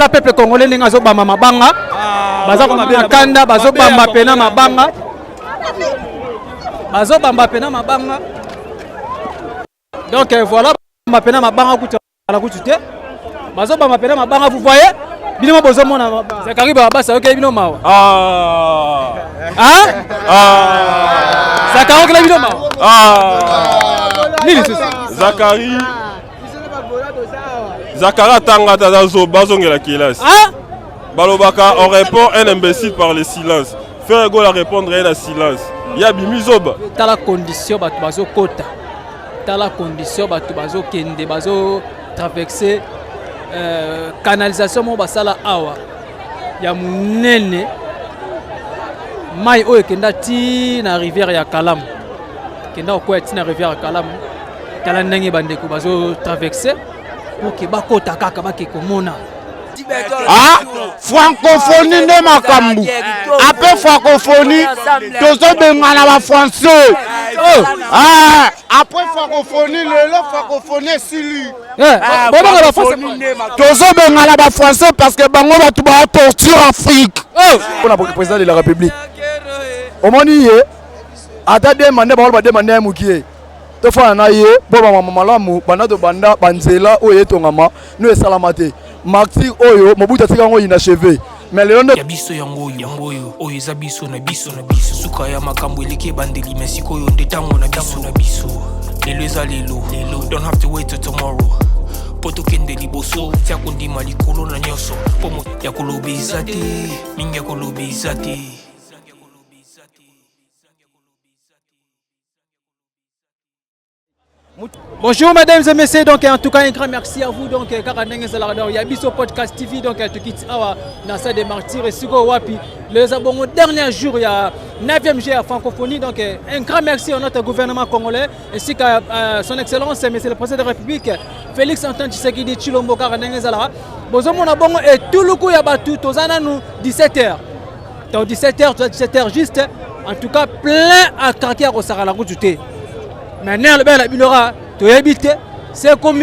Le peuple congolais n'est pas bama mabanga. Bazo bama kanda, bazo bama pena mabanga. Bazo bama pena mabanga. Donc voilà, bama pena mabanga kutu la kutu te. Bazo bama pena mabanga, vous voyez? Bino bozo mona. Zakari baba ça ok bino mawa. Hein? Zakari bino mawa. Nini c'est Zakari. Zakara Tanga Tadazo Bazongela Kilas. Balobaka, on répond un imbécile par le silence. Faire go la répondre à un silence. Ya bimizoba. T'as la condition batu bazo kota. T'as la condition batu bazo kende bazo traverser canalisation mo basala awa. Ya munene mai oyo kenda ti na rivière ya Kalamu. Kenda ko ti na rivière ya Kalamu. Tala ndenge bandeko bazo traverser. Ok, bakota kaka bakekomona. Francophonie ne makambu. Après francophonie, tozo bengana ba français. Après francophonie, le francophonie sili. Tozo bengana ba français parce que bango batu ba torture Afrique. Pour le président de la République. Au moment où ata demande ba demander mukie. Deux fois na ye bo mama malamu bana to banda banzela oyo tongama no esalamate maxi oyo mobuta tika ngo inachevé mais le nom ya biso yango oyo eza biso na biso suka ya makambo eleke bandeli mesiko oyo ndetango na biso lelo eza lelo don't have to wait till tomorrow poto kende liboso tia kondima likolo na nyoso pomo ya kolobe izate mingi ya kolobe izate. Bonjour mesdames et messieurs, donc en tout cas un grand merci à vous donc il y a Biso Podcast TV donc tu quittes dans ça des martyrs et Sigo Wapi les abonnés dernier jour il y a 9e G à francophonie donc un grand merci à notre gouvernement congolais ainsi qu'à son excellence monsieur le président de la République Félix Antoine Tshisekedi Tshilombo Karanengezala bozo mona bongo et tout le coup ya batu tozana nous 17h donc 17h juste en tout cas plein à craquer à Rosarala Goututé. Maintenant, le bel abilora, tu habites, c'est comme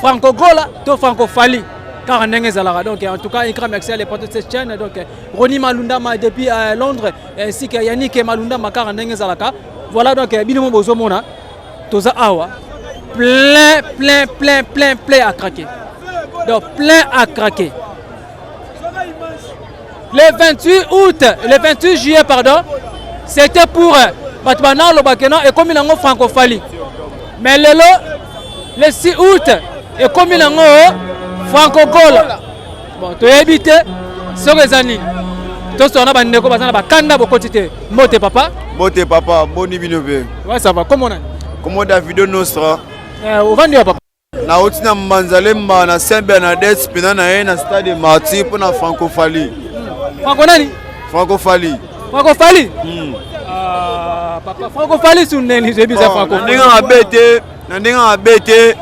Franco-Gola, tu Franco-Fali. Car donc en tout cas, un grand merci à l'époque de cette chaîne. Donc, Roni Malunda depuis Londres, ainsi que Yannick Malunda Makar Zalaka. Voilà donc, Binomo Bozomona, Toza Awa, plein à craquer. Donc, plein à craquer. Le 28 juillet, pardon, c'était pour. Batbana le Bakena et comme il a francophonie. Mais le 6 août et comme il a franco-gola. Bon, tu es habité sur les années. Tous on a bandé comme ça, Kanda beaucoup de moté papa. Moté papa, boni binobe. Ouais ça va. Comment on a? Comment Davido Nostra? Au vendu papa. Na otina Manzalemba na Saint-Bernadette pena na na stade Martyr pour na francophonie. Franco nani? Francophonie. Francophonie? Papa francophonie sur neni j'ai bizarre franco. Nandinga abete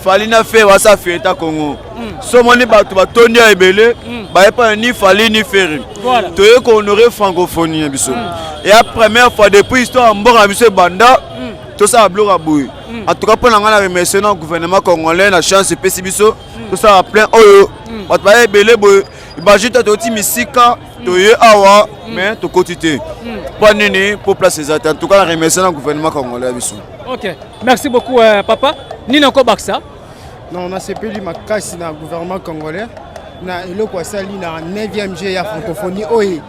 fali na fe wasa feta Congo. So moni batu batondi ya ebele ba pas ni fali ni feri. Voilà. To ye ko honorer francophonie biso. Et la première fois depuis histoire mbora biso banda tout ça bloqué boui. En tout cas pour la remercier le gouvernement congolais la chance et pesi biso tout ça plein oyo. Batu ba ebele boy. Imagine tu as misika to ye awa mais to quotité. Pas nini pour placer ça. En tout cas remercier le gouvernement congolais biso. OK. Merci beaucoup papa. Nina ko baksa. Non, on a CPLI makasi na gouvernement congolais. Na eloko sali na 9e G ya francophonie oye.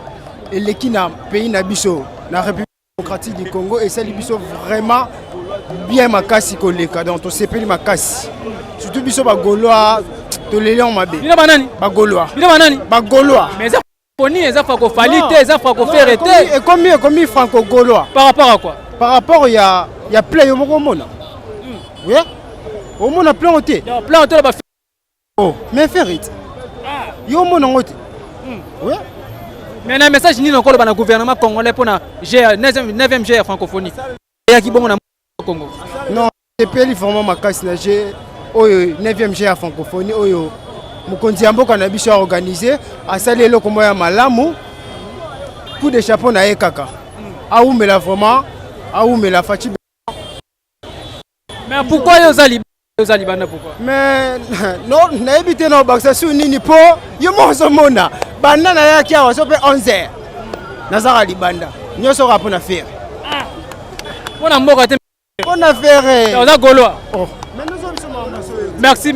Et l'équipe na pays na biso la République démocratique du Congo et sali biso vraiment bien makasi koleka donc to CPLI makasi. Surtout biso ba Gaulois to les lions mabe. Bina banani? Ba Gaulois. Bina banani? Ba Gaulois. Mais ça francophonie, ça francophonie, ça francophonie. Et combien franco-gaulois? Par rapport à quoi? Par rapport il y a plein au monde. Oui. Au monde a plein au thé. Plein au thé là-bas. Oh, mais faire it. Yo mon en thé. Oui. Mais un message ni encore le gouvernement congolais pour na 9e G francophonie. Et qui bon na Congo. Non, c'est pays vraiment makasi na G oyo 9e G francophonie oyo mokonzi ya mboka na biso organisé asali eloko moya malamu coup de chapeau na ekaka. Aoumela vraiment aoumela fachi. Mais pourquoi yo zali eza libanda pourquoi? Mais non, nayebi te na bakisa su nini po yo mozo mona banda na yaki awa so pe 11h nazaka libanda nyoso ka pona faire Pona mboka te pona faire oza goloa. mais nous sommes Merci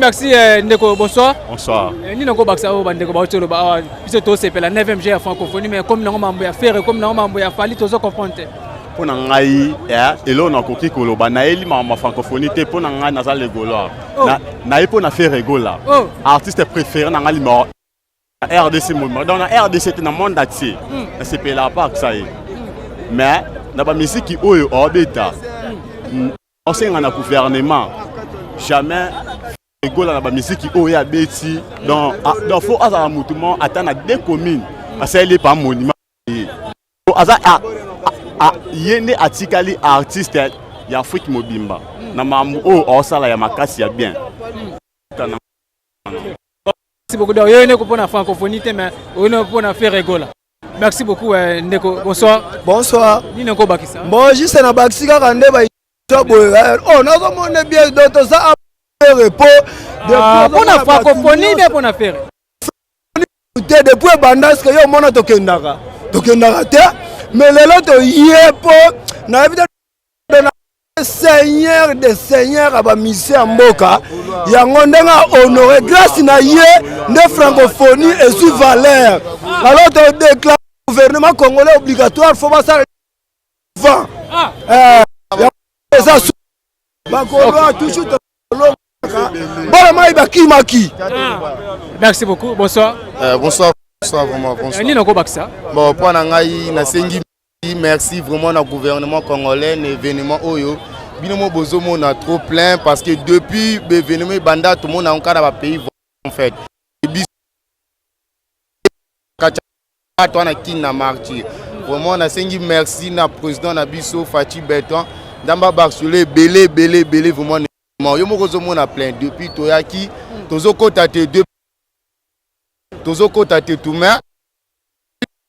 Ndeko, bonsoir. Bonsoir. Ni nako bakisa o bandeko ba otelo ba biso to sepela 9e GR francophonie mais comme nango mambo ya faire comme nango mambo ya fali tozo comprendre. Pona ngai elo na koki koloba na eli ma francophonie te pona ngai naza le goloa. Na e pona faire gola. Artiste préféré na ngai mo RDC mo. Dans la RDC te na monde entier. Na sepela pas que ça y. Mais na ba musique oyo obeta. On sait na gouvernement jamais Gola na ba musique oyo ya beti dans faut azala mutumo atana deux communes parce qu'il est pas monument aza yende atikali artiste ya Afrique mobimba na mamu o osala ya makasi ya bien. Merci beaucoup de pour la francophonie mais on pour faire Gola. Merci beaucoup Ndeko, bonsoir. Bonsoir. Ni nako bakisa. Bon juste na bakisika kande ba oh nazo mona bien d'autres ça pour la francophonie mais pour la faire. Depuis bandas que yo mona tokendaka te mais lelo to yepo na éviter Seigneur des seigneurs aba mise mboka yango ndenga honoré grâce na ye de francophonie et sous valeur alors to déclare gouvernement congolais obligatoire faut pas ça vent ça bakolo toujours Merci beaucoup, bonsoir. Bonsoir vraiment, bonsoir. Bon, pour merci vraiment au gouvernement congolais, l'événement Oyo. Binomo Bozomo on a trop plein parce que depuis l'événement Banda, tout le monde a encore dans le pays en fait. Vraiment, on a merci na président Nabiso Fati Beton. Damba Barsule, belé, vraiment. Yo mokozo mona plein depuis toyaki tozoko tate deux tozoko tate tout mais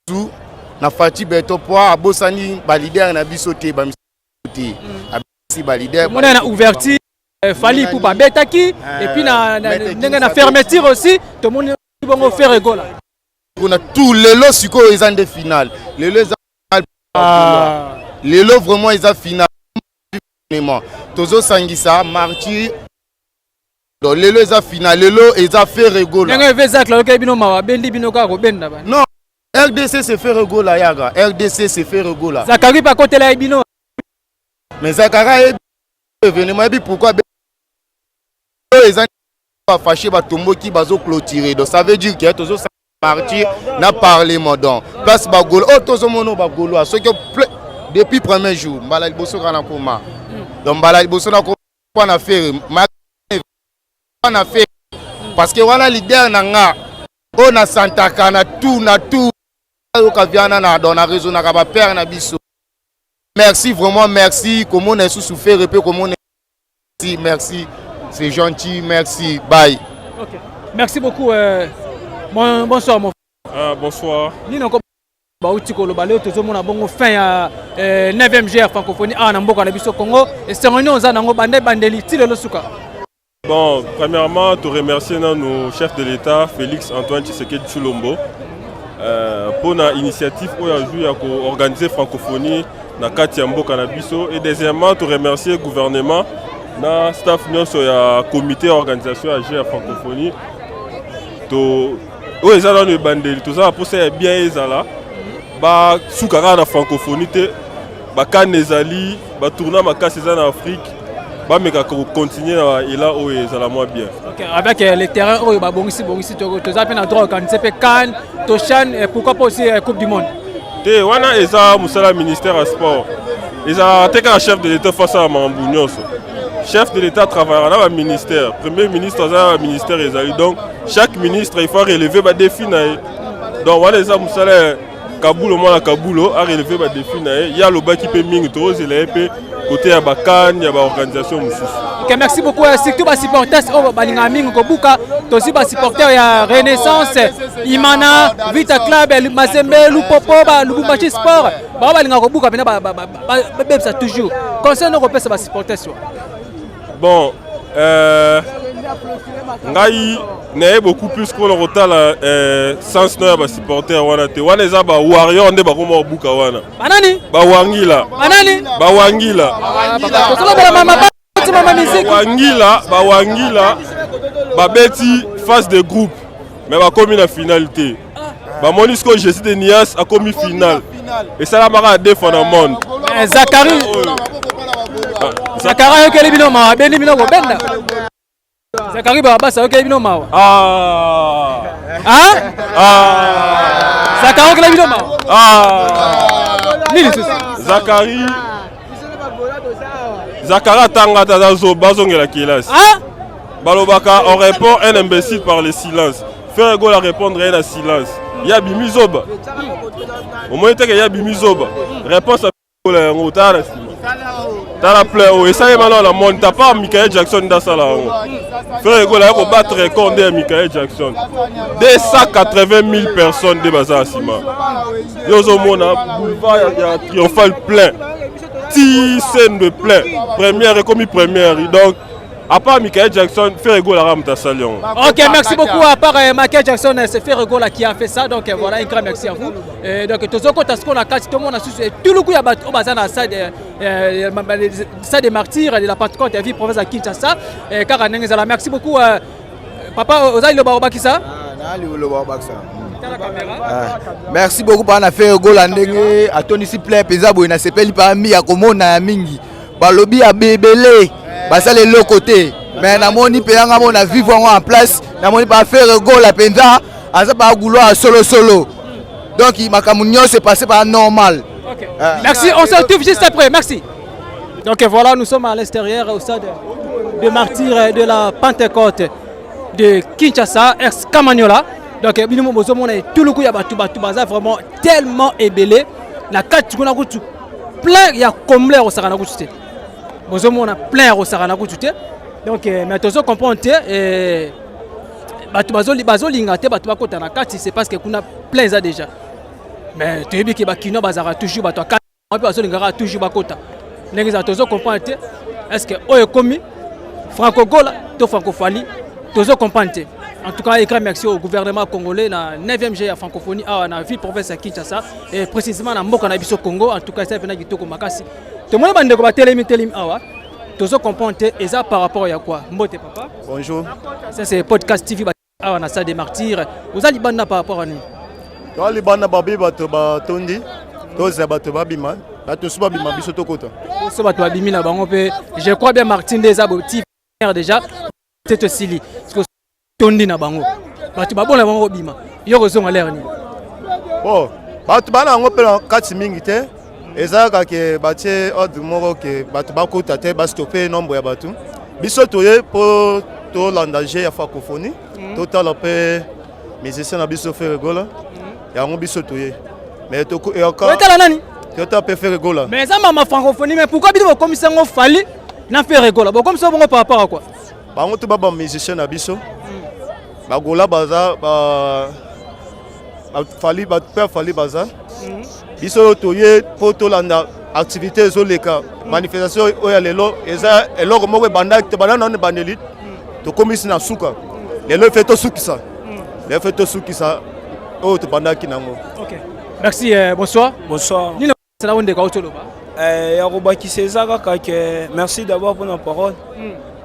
tout na Fati Beto po abosani ba leader na biso te ba misoti abisi ba leader mona na ouverture fali pour ba betaki et puis na fermeture aussi tout le monde bongo faire gola on a tous les lots siko ils ont des finales les lots les lots vraiment ils ont finale Tozo Sangisa, Marty, donc les lots final, les lots ils ont fait rigolo. Non, RDC c'est fait rigolo, yaga. RDC c'est fait rigolo. Zakari pas côté là Ebino. Mais Zakara est venu, mais pourquoi ils ont pas fâché ba tombo qui bazo clôturer. Donc ça veut dire que Tozo Marty n'a parlé modon. Place bagolo, oh Tozo mono bagolo, ce que depuis premier jour, mbala liboso kana koma. Donc mbala liboso na ko na faire parce que voilà leader nanga on a Santa Kana tout au kaviana na dans la réseau na ba père na biso. Merci vraiment merci comment on est souffert et peu comment on merci c'est gentil merci bye. OK. Merci beaucoup bonsoir mon frère. Bonsoir. Ni nako bauti ko lobale tozomona bongo fin ya 9e GR francophonie na mboka na biso Congo et cérémonie oza nango bandeli tilelo suka. Bon, premièrement, te remercier nos chefs de l'État, Félix Antoine Tshisekedi Tshilombo, pour l'initiative où il a organisé francophonie dans Katia Mboka na biso. Et deuxièmement, te remercier le gouvernement, le staff le comité d'organisation à GR francophonie. Où ils ont le bandeli, tout ça pour ça bien ils là. Ba soukara na francophonie te, ba kanezali, ba tourna makasi en Afrique. Bah mais continuer et là où ça la moins bien. OK, avec les terrains où bah bon ici tu as bien droit quand c'est Cannes, Toshan et pourquoi pas aussi Coupe du monde. Té wana eza musala ministère à sport. Ils ont été un chef de l'État face à Mambounyos. Chef de l'État travaille dans le ministère. Premier ministre dans le ministère donc chaque ministre il faut relever ba défi na. Donc voilà eza musala Kaboul au moins Kaboul a relevé ba défi na. Il y a le bas qui peut ming trop c'est l'épée côté ya Bakan, il y a l'organisation Moussous. Ok, merci beaucoup. Surtout les supporters au Balingaming, Kobuka, aussi les supporters ya Renaissance, Imana, Vita Club, Mazembe, Lupopo, Lubumbashi Sport. Balinga Kobuka, ça toujours. Concernant les supporters. Bon, ngai naye beaucoup plus qu'on le retala sens no ya ba supporter wana te wana eza ba warrior nde bakoma buka wana banani ba wangila ba wangila babeti phase de groupe mais bakomi na finalité bamoni siko Jésus de Nias akomi finale esalamaka deux fois na monde Zakari okeli bino mawa beni bino ko benda Zakari babasa okeli bino mawa Zakari okeli bino mawa nini sasa Zakari tanga tazo bazongela kelasi balobaka on répond un imbécile par le silence faire go la répondre à silence ya bimizoba au moins que ya bimizoba réponse à la ngotara Tala plein, et ça est maintenant la monde. T'as pas Michael Jackson dans ça là. Frère, il faut battre record de Michael Jackson. 280 000 personnes de Bazar Sima. Yozo Mona, boulevard, il y a triomphal plein. 10 scènes de plein. Première et commis première. Donc, à part Michael Jackson, Ferrego la rame ta salion. Ok, merci beaucoup. À part Michael Jackson, c'est Ferrego là qui a fait ça. Donc voilà, un grand merci à vous. Donc tout ce qu'on a tout le monde a su tout le coup il y a au bazar dans ça des martyrs de la Pentecôte et vie province à Kinshasa. Car merci beaucoup papa Ozaï Loba Obakisa. Merci beaucoup pour Ferrego la ndenge à Tony Sipley Pesabo na sepeli pa mi ya komona mingi. Balobi a bébélé. Basa les l'autre côté mais na moni payanga mona vivre en place na moni pas faire go la penza asa pas gouloir solo donc makamunyo c'est passé par normal. Okay. Merci, on se retrouve juste après. Merci. Donc voilà, nous sommes à l'extérieur au stade de martyrs de la Pentecôte de Kinshasa, ex-Kamanyola. Donc tout le coup il y a batu baza vraiment tellement ébélé la carte qu'on a plein il y a comblé au Sarana Gouté. On a plein au Sarana Gouté. Donc mais tous comprendre et batu bazo lingate batu bakota na carte c'est parce que kuna plein ça déjà. Mais tu sais que bakino bazara toujours batu carte bazo lingara toujours bakota. Ndenge za tous comprendre est-ce que oyo komi franco-gola to francophonie tous comprendre. En tout cas, un grand merci au gouvernement congolais, la 9e G à francophonie, à la ville province de Kinshasa, et précisément dans Mboka Nabiso Congo. En tout cas, c'est un Kitoko Makasi. Tout le monde a dit que télémi awa. Tout ça comprend et ça par rapport à quoi? Mbote papa. Bonjour. Ça c'est podcast TV à la salle des martyrs. Vous allez banda par rapport à nous. Toi les banda babi bato ba tondi. Toi c'est bato babima. Bato suba bima biso tokota. So bato babimi na bango pe. Je crois bien Martin déjà petit déjà. C'est aussi tondi na bango batu babona bango bima yo kozonga l'air ni bon batu bana ngo pela kati mingi te ezaka ke batie ordre moko ke batu bakota te ba stopper nombre ya batu biso toye po to landager ya francophonie total pe musicien na biso Ferregola ya ngo biso toye mais to e encore tala nani total pe Ferregola mais ça mama francophonie mais pourquoi bino comme ça ngo fali na Ferregola bon comme ça bon par rapport à quoi bango to baba musicien na biso bagola baza fali baza biso toye po tolanda activité ezoleka manifestation oya lelo eza eloko moko banda na bandeli tokomisi na suka lelo feto sukisa le feto sukisa o to banda kinango. OK merci bonsoir ni c'est la onde ka otoloba ya robaki César kaka merci d'abord pour la parole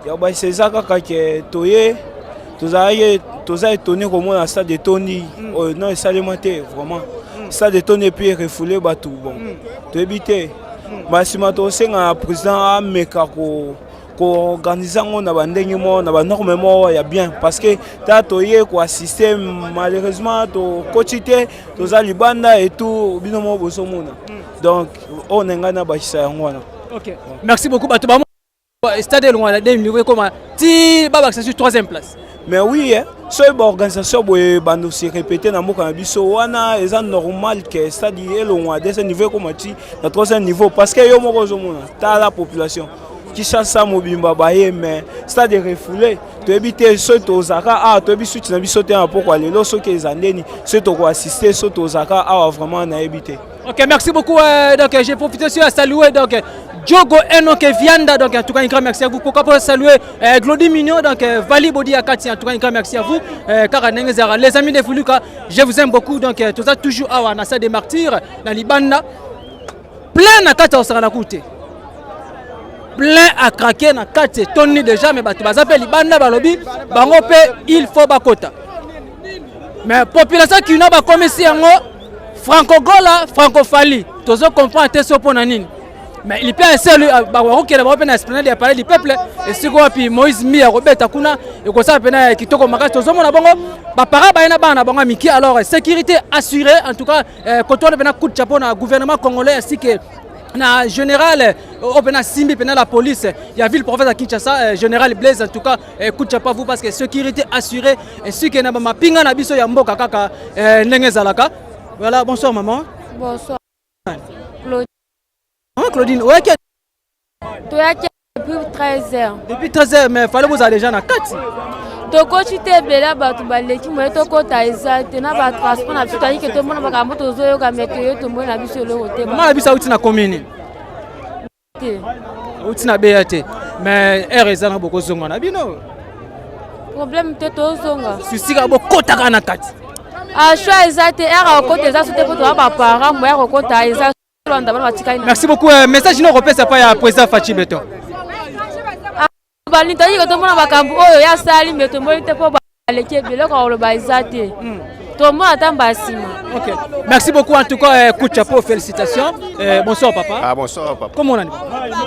ya robaki César kaka toye Toza étonné comment la stade de Tony non ça le maté vraiment stade de Tony puis refoulé batou bon to éviter mais si ma to senga président ameka ko organiser on na bandenge mo na ba normalement ya bien parce que ta toye ko assister malheureusement to coachité toza libanda et tout binomo boso mona donc on ngana ba chisa ngwana. OK merci beaucoup batou ba stade de Luanda dem niveau comment ti baba c'est sur 3e place. Mais oui, ce organisation bando se répéter dans Mboka Nabiso wana est normal que c'est-à-dire le niveau comme tu na 3e niveau parce que yo moko zomona ta la population Kinshasa mobimba baye mais stade refoulé to ebité soto ozaka ah to bisuti na biso te pourquoi lelo soki ezandeni soto ko assister soto ozaka ah vraiment na ebité. OK, merci beaucoup. Donc j'ai profité aussi à saluer donc Diogo Enoke Vianda, donc en tout cas un grand merci à vous. Pourquoi pas saluer Glody Mignon, donc Vali Bodi Akati, en tout cas un grand merci à vous. Les amis de Fuluka, je vous aime beaucoup. Donc tout ça toujours à Nasa des Martyrs, dans Libanda. Plein à 14 à la côté. Plein à craquer na 4 Tony déjà, mais tu vas appeler Libanda Balobi, Bangope, il faut Bakota. Mais population qui n'a pas commencé en haut. Franco-Gola, Franco-Fali, tous ceux qui comprennent ce pour Nanine. Mais il peut essayer de parler du peuple. Et si vous avez Moïse Mia, Robert Takuna, et que ça a été Kitoko Makas, tous ceux qui ont été alors sécurité assurée, en tout cas, quand on a un coup de chapeau dans le gouvernement congolais, ainsi que na général Opena Simbi, la police, il y a vu le prophète Kinshasa, général Blaise, en tout cas, coup de chapeau vous parce que sécurité assurée, ainsi que na pinga na biso ya mboka kaka Nengezalaka. Voilà, bonsoir maman. Bonsoir. Claudine. Maman Claudine, ouais, depuis 13h. Depuis 13h, mais il fallait vous aller déjà dans 4. Toko tu t'es bela batu baleki moi toko taisa tena ba transport na tutaki que tout le monde va moto zo yoka météo tout le monde na biso le hotel. Maman la biso uti na commune. Uti na BAT. Mais erreza na boko zonga na bino. Problème te to zonga. Susi ka boko taka na 4. Ah, merci beaucoup. Message non repère ça pas à président Fachi Beton. Ok. Merci beaucoup en tout cas. Coup de chapeau, félicitations. Bonsoir papa. Ah bonsoir papa. Comment on dit?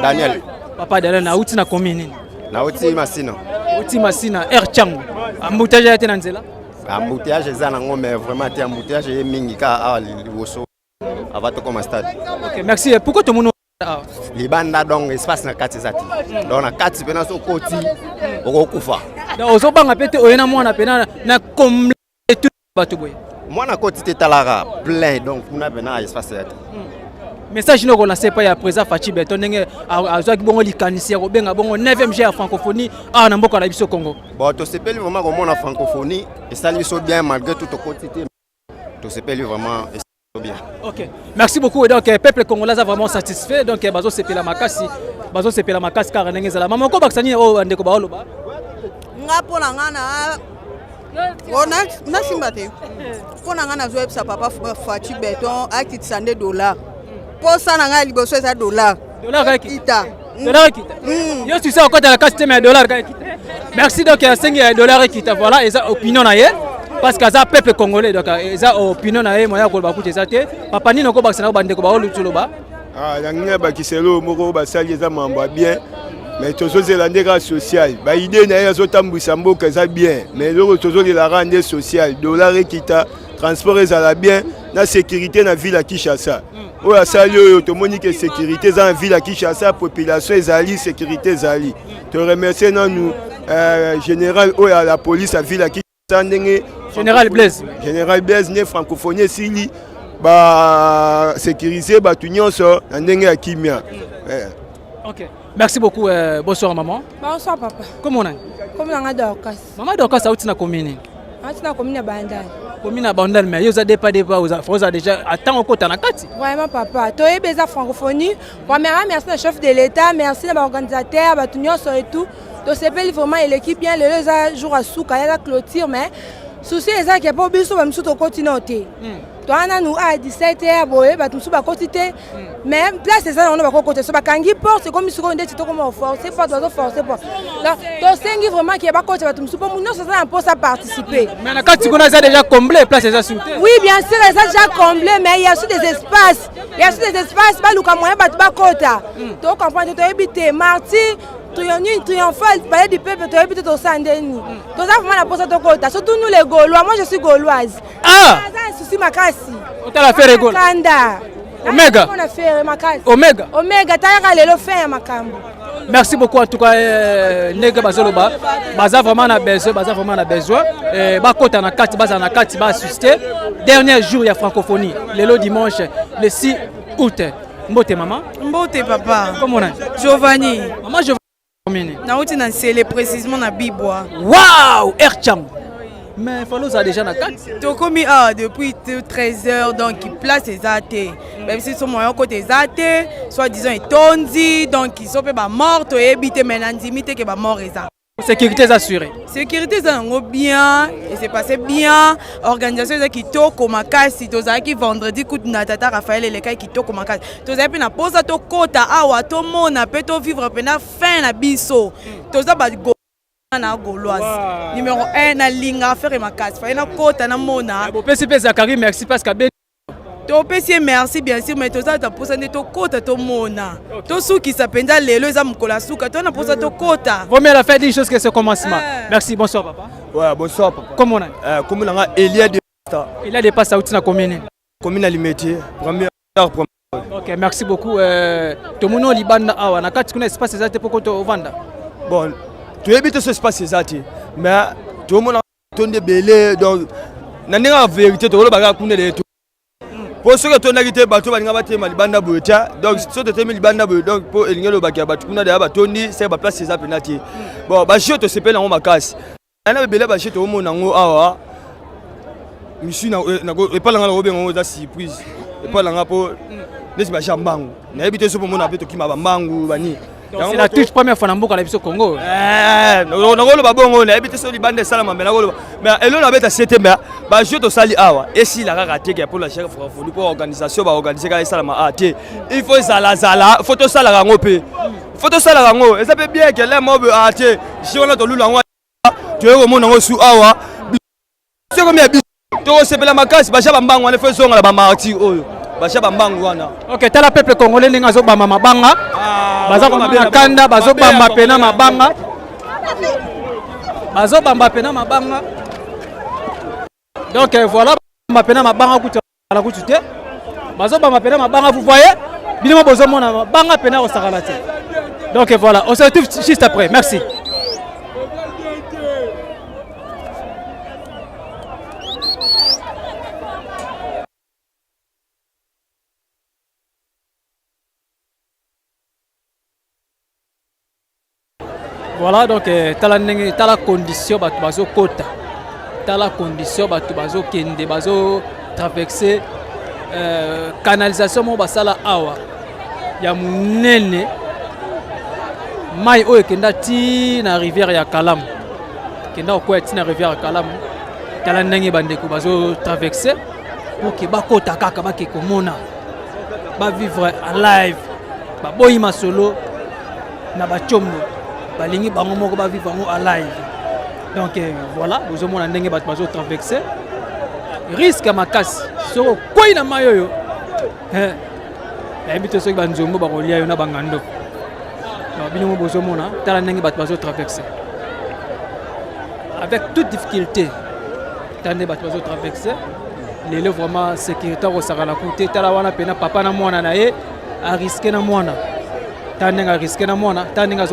Daniel. Papa Daniel na uti na commune. Na uti Masina. Uti Masina Changu. Embouteillage ya tena nzela. Embouteillage eza nango mais vraiment te embouteillage est mingi ka a liboso avant comme stade. OK, merci. Pourquoi tout le monde libanda donc espace na kati zati. Donc na kati pena so koti okokufa. Donc ozobanga pete oyena mwana pena na comme tout bato boye. Mwana koti te talara plein donc kuna pena espace zati. Message no lancer pas ya président Fachi Beton ndenge azwaki bongo likanisi ko benga bongo 9e ya francophonie a na mboka na biso Congo. Bon to sepeli vraiment comme na francophonie et ça lui so bien malgré tout quotité. To sepeli vraiment bien. OK. Merci beaucoup. Donc peuple congolais est vraiment satisfait donc bazo sepela makasi car ndenge zala maman ko baksani o ndeko ba oloba. Ngapo na ngana ona na simbate. Pona ngana zo epsa papa Fachi Beton akitisa $100. Pour ça, on a liboso $100. $100 Yo tu sais encore dans la casse mais $100 merci donc $5 qui ta voilà et ça opinion na ye parce que ça peuple congolais donc ça opinion na ye moya ko ba kuté ça te papa ni noko bakana bande ko ba olu tuloba ah yanga ba kiselo moko ba sali za mambo bien mais tozo zelandeka social ba idée na ye zo tambwisa mboka za bien mais loko tozo la rendre social $1 kita transport ezala bien na sécurité na ville à Kinshasa. O ya sali oyo to moni que sécurité dans ville à Kinshasa population ezali sécurité ezali. Te remercier na nous général o ya la police à ville à Kinshasa ndenge général Blaise ne francophonie sili ba sécuriser ba tunyonso ndenge ya kimia. OK. Merci beaucoup. Bonsoir maman. Bonsoir papa. Comment on est? Comment on a Dorcas? Maman Dorcas a uti na commune. Atina commune ya Bandal. Commune à Bandal mais yoza dépa vous a déjà attend au côté na kati. Vraiment papa. Toi beza francophonie. Premièrement merci au chef de l'état, merci aux organisateurs, ba tunyoso et tout. To sepeli vraiment l'équipe bien le jour à souka ya clôture mais souci eza que pas biso ba msuto continuer. Toi na nous à 17h boye ba msuto ba continuer. Mais place ça on va côté so ba kangi porte comme si on était comme forcer pas doit forcer pas. Donc to sengi vraiment qui ba côté ba msuto pour nous ça pour ça participer. Mais na kati kuna za déjà comblé place ça sous. Oui bien sûr ça déjà comblé mais il y a aussi des espaces. Il y a aussi des espaces ba luka moyen ba kota. To comprendre to habiter martyr triomphal, palais du peuple, tu as habité au Sandeni. Tout ça, vraiment, la pose à ton côté. Surtout nous, les Gaulois. Moi, je suis gauloise. Ah! C'est un souci, ma casse. On t'a la fait Gaulois. Omega. On a fait ma casse. Omega. Omega, tu as regardé le fait, ma cambo. Merci beaucoup en tout cas Nega Bazoloba. Baza vraiment na besoin. Bakota na kati baza na kati ba assister. Dernier jour il y a francophonie. Le dimanche le 6 août. Mbote maman. Mbote papa. Comment on a? Giovanni. Maman Giovanni. Nauti na Nsele précisément na Bibwa. Waouh, Ercham. Mais Falo ça déjà na 4. Tokomi depuis 13h donc il place ses athées. Même si son moyen côté athées, soit disant etondi donc ils sont pas morts to ebité mais n'indimité que ba mort eza. Sécurité assurée. Sécurité bien et c'est passé bien. Organisation qui toko makasi tozaki vendredi coup na tata Raphaël le kai qui toko makasi. Tozaki na posa to kota awa to mona pe to vivre pena fin na biso. Toza ba na gauloise. Numéro 1 na linga faire makasi. Fa na kota na mona. Bo PCP Zakari merci parce que to pesi merci bien sûr mais toza ta posa ne to kota to mona. To suki sa penda lelo za mukola suka to na posa to kota. Vaut mieux la faire des choses que ce commencement. Merci, bonsoir papa. Ouais, bonsoir papa. Comment on a? Comme on a Elia de Pasta. Elia de Pasta où tu na commune. Commune à Limetier. Premier. OK, merci beaucoup. To mono libanda awa na kati kuna espace ezate poko to vanda. Bon, tu habites ce espace ezate mais tout le monde tonde belé donc na ninga vérité to lo baga kuna le to. Pour ceux qui ont été battus, ils ont été libanda boita. Donc, si tu as été libanda boita, donc pour éliminer le bakia, tu as déjà battu, c'est la place des penalty. Bon, bah je te sais pas dans ma casse. On a belé bah je te au monde en awa. Monsieur n'a pas la robe en haut surprise. Et pas la pour les bachambangu. Na habité ce pour mon appel qui m'a bambangu bani. C'est la toute première fois dans le Congo. On a le babon, on a habité sur les bandes de Salama, mais elle a habité à 7 mai. Bah, je te salue awa. Et si la raté pour la chef pour l'organisation, va organiser la Salama AT. Il faut ça la zala, photo ça la rangopé. Photo ça la rango. Et ça peut bien que les mobs AT. Si on a ton loup tu es au monde en sous awa. C'est comme il y a tu sais pas la macasse, bah j'ai bambangu, on a fait son à la bamarti. OK, tala peuple congolais ninga zo bama mabanga. Baza ko mabina kanda bazo bamba pena mabanga. Bazo bamba pena mabanga. Donc voilà bamba pena mabanga kutu la kutu te. Bazo bamba pena mabanga vous voyez? Bilimo bozo mona mabanga pena au sakalate. Donc voilà, on se retrouve juste après. Merci. Voilà donc tala condition batu bazo kota. Tala condition batu bazo kende bazo traverser canalisation mo basala awa. Ya munene mai oyo kenda ti na rivière ya Kalam. Kenda ko ti na rivière ya Kalam. Tala ndenge bandeko bazo traverser pour que bakota kaka bake komona. Ba vivre en live. Ba boyi masolo na ba chombo. Balingi bango moko ba vivre bango alive. Donc voilà, vous avez ndenge bat bazo traverser. Risque makasi. So koi na mayoyo. Habite so ba nzombo ba kolia yo na bangando. Ba bino bozo mona tala ndenge bat bazo traverser. Avec toute difficulté. Tande bat bazo traverser. Lelo vraiment sécuritaire au sakala côté tala wana pena papa na mwana na ye a risquer na mwana. Tandinga risqué na mona tandinga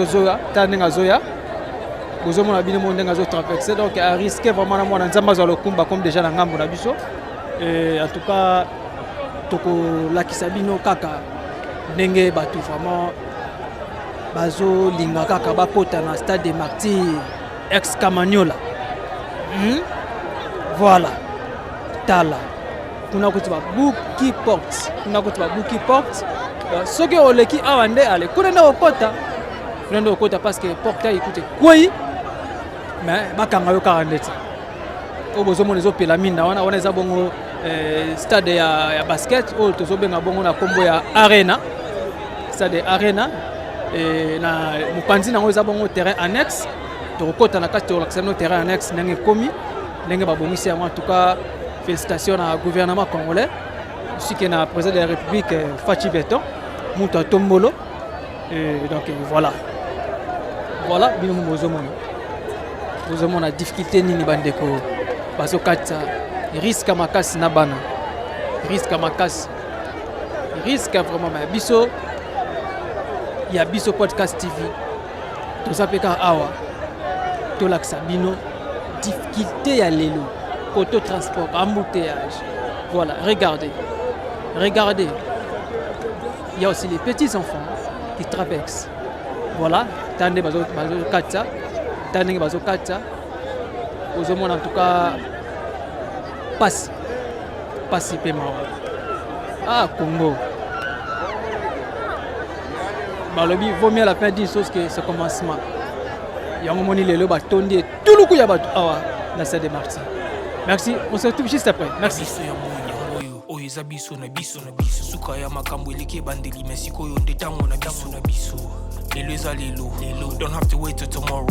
zoya bozomona bino mondenga zo traverser donc a risqué vraiment na mona nzamba za lokumba comme déjà na ngambo na biso et en tout cas toko lakisa bino kaka ndenge batu vraiment bazo linga kaka bakota na stade des Martyrs ex Kamanyola. Voilà tala kuna kuti ba buki porte ce que on l'équipe a vendé allez kunenda okota parce que portail écoute quoi mais bakanga yo 40 obozo mo lezo pela minda wana eza bongo stade ya basket o tozo benga bongo na kombo ya arena stade arena et na mupanzi na eza bongo terrain annexe to okota na kati to l'accès terrain annexe ndenge komi ndenge babomisi en tout cas félicitations au gouvernement congolais ainsi que na président de la République Fachi Beton Mouta Tombolo et donc voilà bino bozomona difficulté nini bandeko bazokata risque makasi na bana risque vraiment biso ya biso podcast TV tozapeka awa tolakisa bino difficulté ya lelo auto transport embouteillage voilà regardez il y a aussi les petits enfants qui traversent. Voilà, tande bazo kata, tande bazo kata. Aux hommes en tout cas passe paiement. Ah Congo. Balobi vaut mieux la fin d'une chose que ce commencement. Yango moni lelo ba tondi tout le coup ya ba na salle des martyrs. Merci, on se retrouve juste après. Merci. Oyo eza biso na biso suka ya makambo eleki bandeli mesiko yo ndetango na biso lelo eza lelo don't have to wait till tomorrow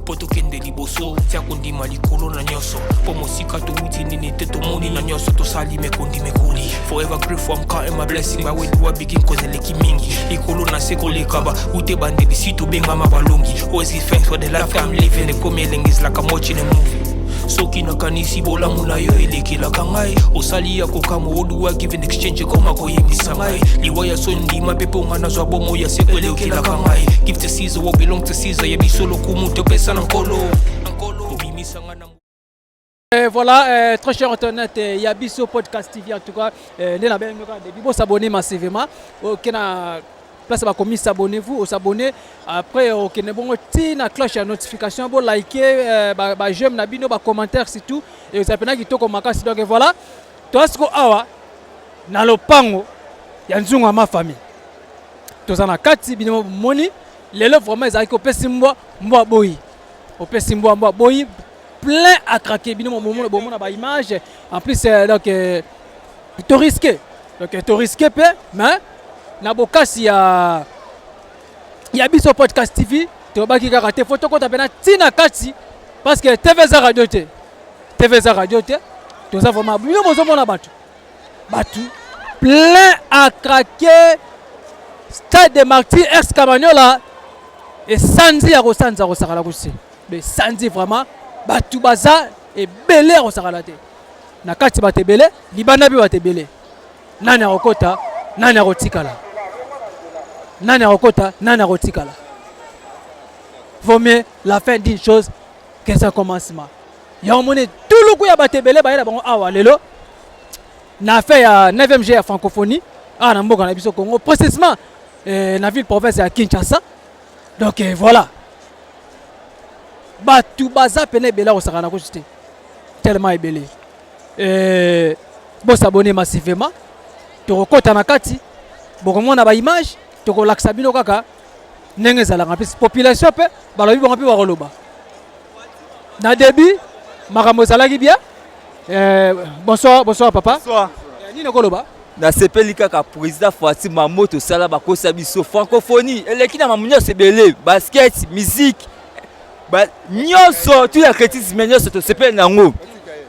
poto kende liboso tia kondima likolo na nyonso po mosika touti nini te tomoni na nyonso tosali mekondi mekoli forever grateful I'm counting my blessing my way to begin cause eleki mingi likolo na seko lekaba ute bandeli si tobengama balongi always give thanks for the life I'm living the coming is like I'm watching a movie soki nakanisi bolamu na yo elekelaka ngai osali ya kokamo oduwa give in exchange koma koyebisa ngai liwa ya so ndima mpe mpo nga nazwa bomo ya seko elekelaka ngai give to Caesar what belong to Caesar yebi solo kumu topesa na nkolo obimisa nga na voilà, très cher internet, il y a Bisso Podcast TV en tout cas. Vous s'abonnez massivement. Place à commis s'abonnez-vous, vous s'abonnez. Après, ok, bon, la cloche à notification, vous likez, j'aime, nabino, commentaire, c'est tout. Et vous appelez qui toko makasi. Donc voilà. Toi, ce qu'on a, na lopango, ya nzungu ma famille. Tous en a 4 bino moni. Les lèvres vraiment ils arrivent au pesimbo, mwa boyi. Au pesimbo, mwa boyi. Plein à craquer, bino moment bon na ba image. En plus, donc tout risqué. Donc tout risqué peu, mais Nabokasi ya Bisso Podcast TV to baki ka raté photo ko tapena tina kati parce que TV za radio te to ça vraiment bino mozo mona batu plein à craquer stade de Martyrs ex Cabanyola et sanzi ya kosanza ko sakala kusi mais sanzi vraiment batu baza et belé ko sakala te na kati ba te belé libana bi ba te belé nani akota nani akotikala nani akota nani akotikala vaut mieux la fin d'une chose que ça commencement ya omone tout le coup ya batebele ba yela bango awa lelo na fait ya 9e G ya francophonie na mboka na biso Congo précisément na ville province ya Kinshasa donc voilà batu baza pene bela ko sakana ko juste tellement ebelé bon s'abonner massivement tokokota na kati bokomona ba image tokolakisa bino kaka ndenge ezalaka mpe population mpe balobi bango mpe bakoloba na début makambo ezalaki bien bonsoir papa nini okoloba nasepeli kaka président Fati Mamo tosala bakosa biso francophonie eleki na mamu nyonso ebele basket musique nyonso tu ya crétisme nyonso tosepeli nango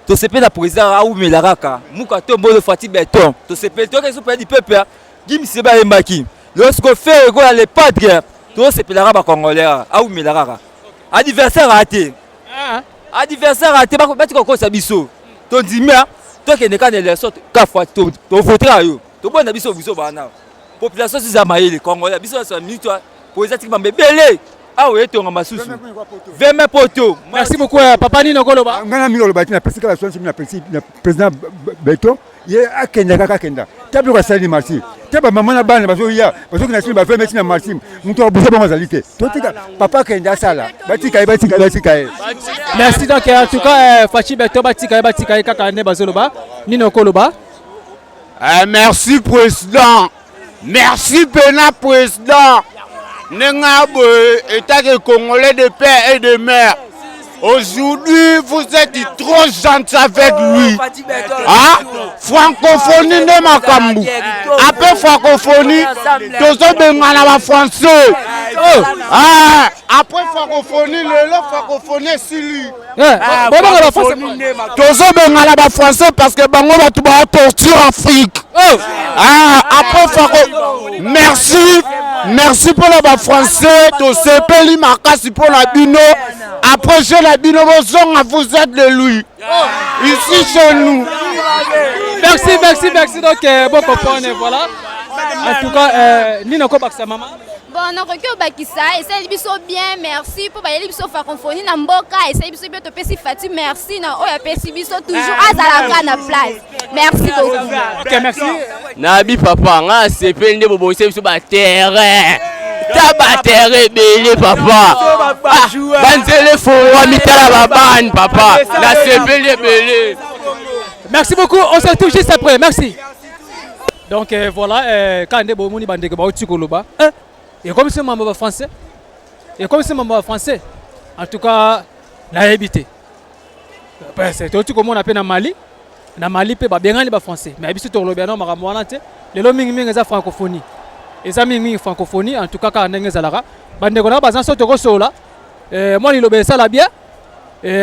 tosepeli na président aumela kaka muka tombolo Fati Beton tosepeli tokeso mpe di peuple gimiseba ayembaki lorsqu'on fait ego les padres tosepelaka bakongolais aumela kaka adversaire raté bati kokosa biso tondimia tokende kana leso ka fois tovotra yo tobona biso bana population siza mayele congolais biso sa minute président tikimambe belé awo etonga masusu 20 poto. Merci beaucoup papa nino koloba ngana mi koloba tina président la soirée na président Beton ye akenda kaka kenda tablo ka sali merci taba mama na bana bazo ya bazo kina simba fait médecine merci muto abuza bon azalité totika papa kenda sala batika. Merci donc en tout cas Fati Beton batika kaka ne bazoloba nino koloba merci président merci pena président Nengabo état congolais de père et de mère. Aujourd'hui, vous êtes trop gentil avec lui. Francophonie de Makambu. Après francophonie, tous les français. Après francophonie, le francophonie c'est lui. Tous les français parce que Bango va tout torture Afrique. Après francophonie, merci pour les français. Tous ces pays makasi pour la bino. Après je la bino vous êtes de lui. Ici chez nous. Merci donc bon comprendre voilà. En tout cas Nino Kobaksa maman. Bon, on a recueilli Bakissa et ça il biso bien merci pour bailler biso francophonie na mboka et ça biso bien to pesi Fati merci na oya pesi biso toujours azalaka na place. Merci beaucoup. OK, merci. Nabi papa, nga sepeli nde bobo biso ba terrain. Ta ba terrain belé papa. Banzele fo wa mitala ba ban papa. La sepeli belé. Merci beaucoup, on se retrouve juste après, merci. Donc voilà, quand on est bandé que tu koloba, et comme c'est membre français, en tout cas, la habité. C'est tout comme on appelle na Mali pe ba bien les français, mais habité to lobia non makamwana te, les lomingi mingi za francophonie. Et ça mingi francophonie, en tout cas quand on est zalara, bandé ko na bazan soto ko sola, moi ni lobé ça la bien,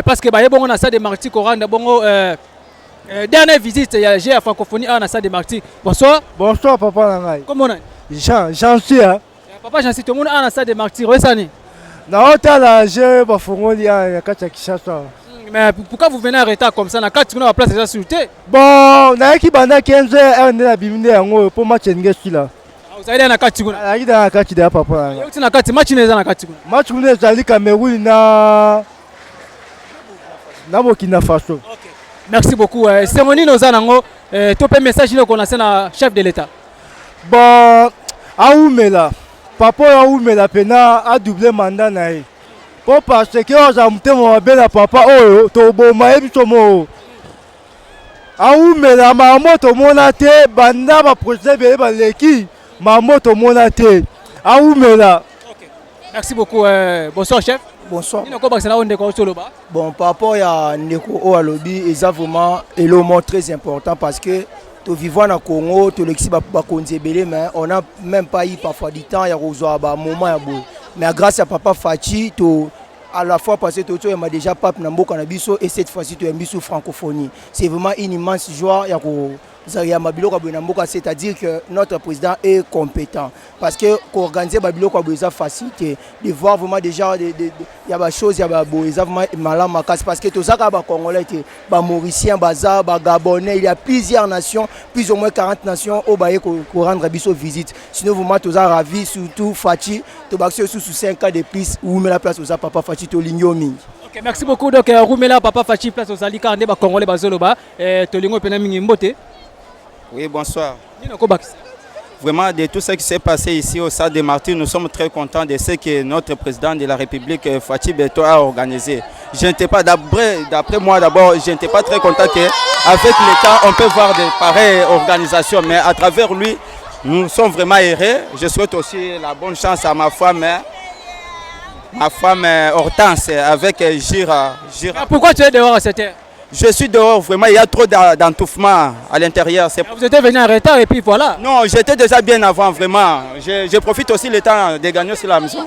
parce que ba yebongo na ça des martyrs ko randa bongo dernière visite, j'ai à francophonie à Nassa de Marty. Bonsoir. Bonsoir papa Nangai. Comment on est? J'en suis hein. Papa j'en suis tout le monde à Nassa de Marty. Où est-ce na hôtel j'ai ba fongoli à Kinshasa. Mais pourquoi vous venez arrêter comme ça na 4 minutes à place déjà sur terre? Bon, na ki banda 15h on est na biminde yango pour match ngesi là. Vous allez na 4 minutes. Allez na 4 minutes papa Nangai. Vous na 4 match neza na 4 minutes. Match neza ali Cameroun na Burkina Faso. OK. Merci beaucoup. Cérémonie nos anango top message qu'on a na chef de l'état. Bon, aoumela. Papa aoumela pena a doublé mandat nae. Pour parce que on a monté mon belle papa oh to bo maïbi tomo. Aoumela maman to monate banda ba projet be ba leki maman to monate. Aoumela. OK. Merci beaucoup. Bonsoir chef. Bonsoir. Bon, par rapport à Neko Oalobi, c'est vraiment un élément très important parce que tu vivons au Congo, tu l'exibes à Konzebele, mais on n'a même pas eu parfois du temps, il y a un moment. Mais grâce à Papa Fachi, à la fois parce que tu m'a déjà pape Nambo Kanabiso et cette fois-ci tu es mis sous francophonie. C'est vraiment une immense joie. C'est-à-dire que notre président est compétent. Parce que pour organiser Babilo Kwaboisa facilité, de voir vraiment déjà il y a des choses, il y a vraiment malama parce que tout ça Congolais, Mauriciens, Gabonais, il y a plusieurs nations, plus ou moins 40 nations au Baye pour rendre Bisso visite. Sinon vous m'êtes ravis, surtout Fachi, tu vas sous 5 ans de plus où met la place aux Papa Fachi to Lignomi. OK, merci beaucoup donc Roumela Papa Fachi place aux Alika ande ba Congolais bazoloba to lingo pena mingi mbote. Oui, bonsoir. Vraiment, de tout ce qui s'est passé ici au Stade des Martyrs, nous sommes très contents de ce que notre président de la République, Fachi Beto, a organisé. Je n'étais pas, d'après moi d'abord, je n'étais pas très content qu'avec l'État, on peut voir de pareilles organisations, mais à travers lui, nous sommes vraiment heureux. Je souhaite aussi la bonne chance à ma femme Hortense, avec Gira. Pourquoi tu es dehors à cette heure? Je suis dehors, vraiment, il y a trop d'entouffement à l'intérieur. Vous étiez venu en retard et puis voilà. Non, j'étais déjà bien avant, vraiment. Je profite aussi le temps de gagner sur la maison.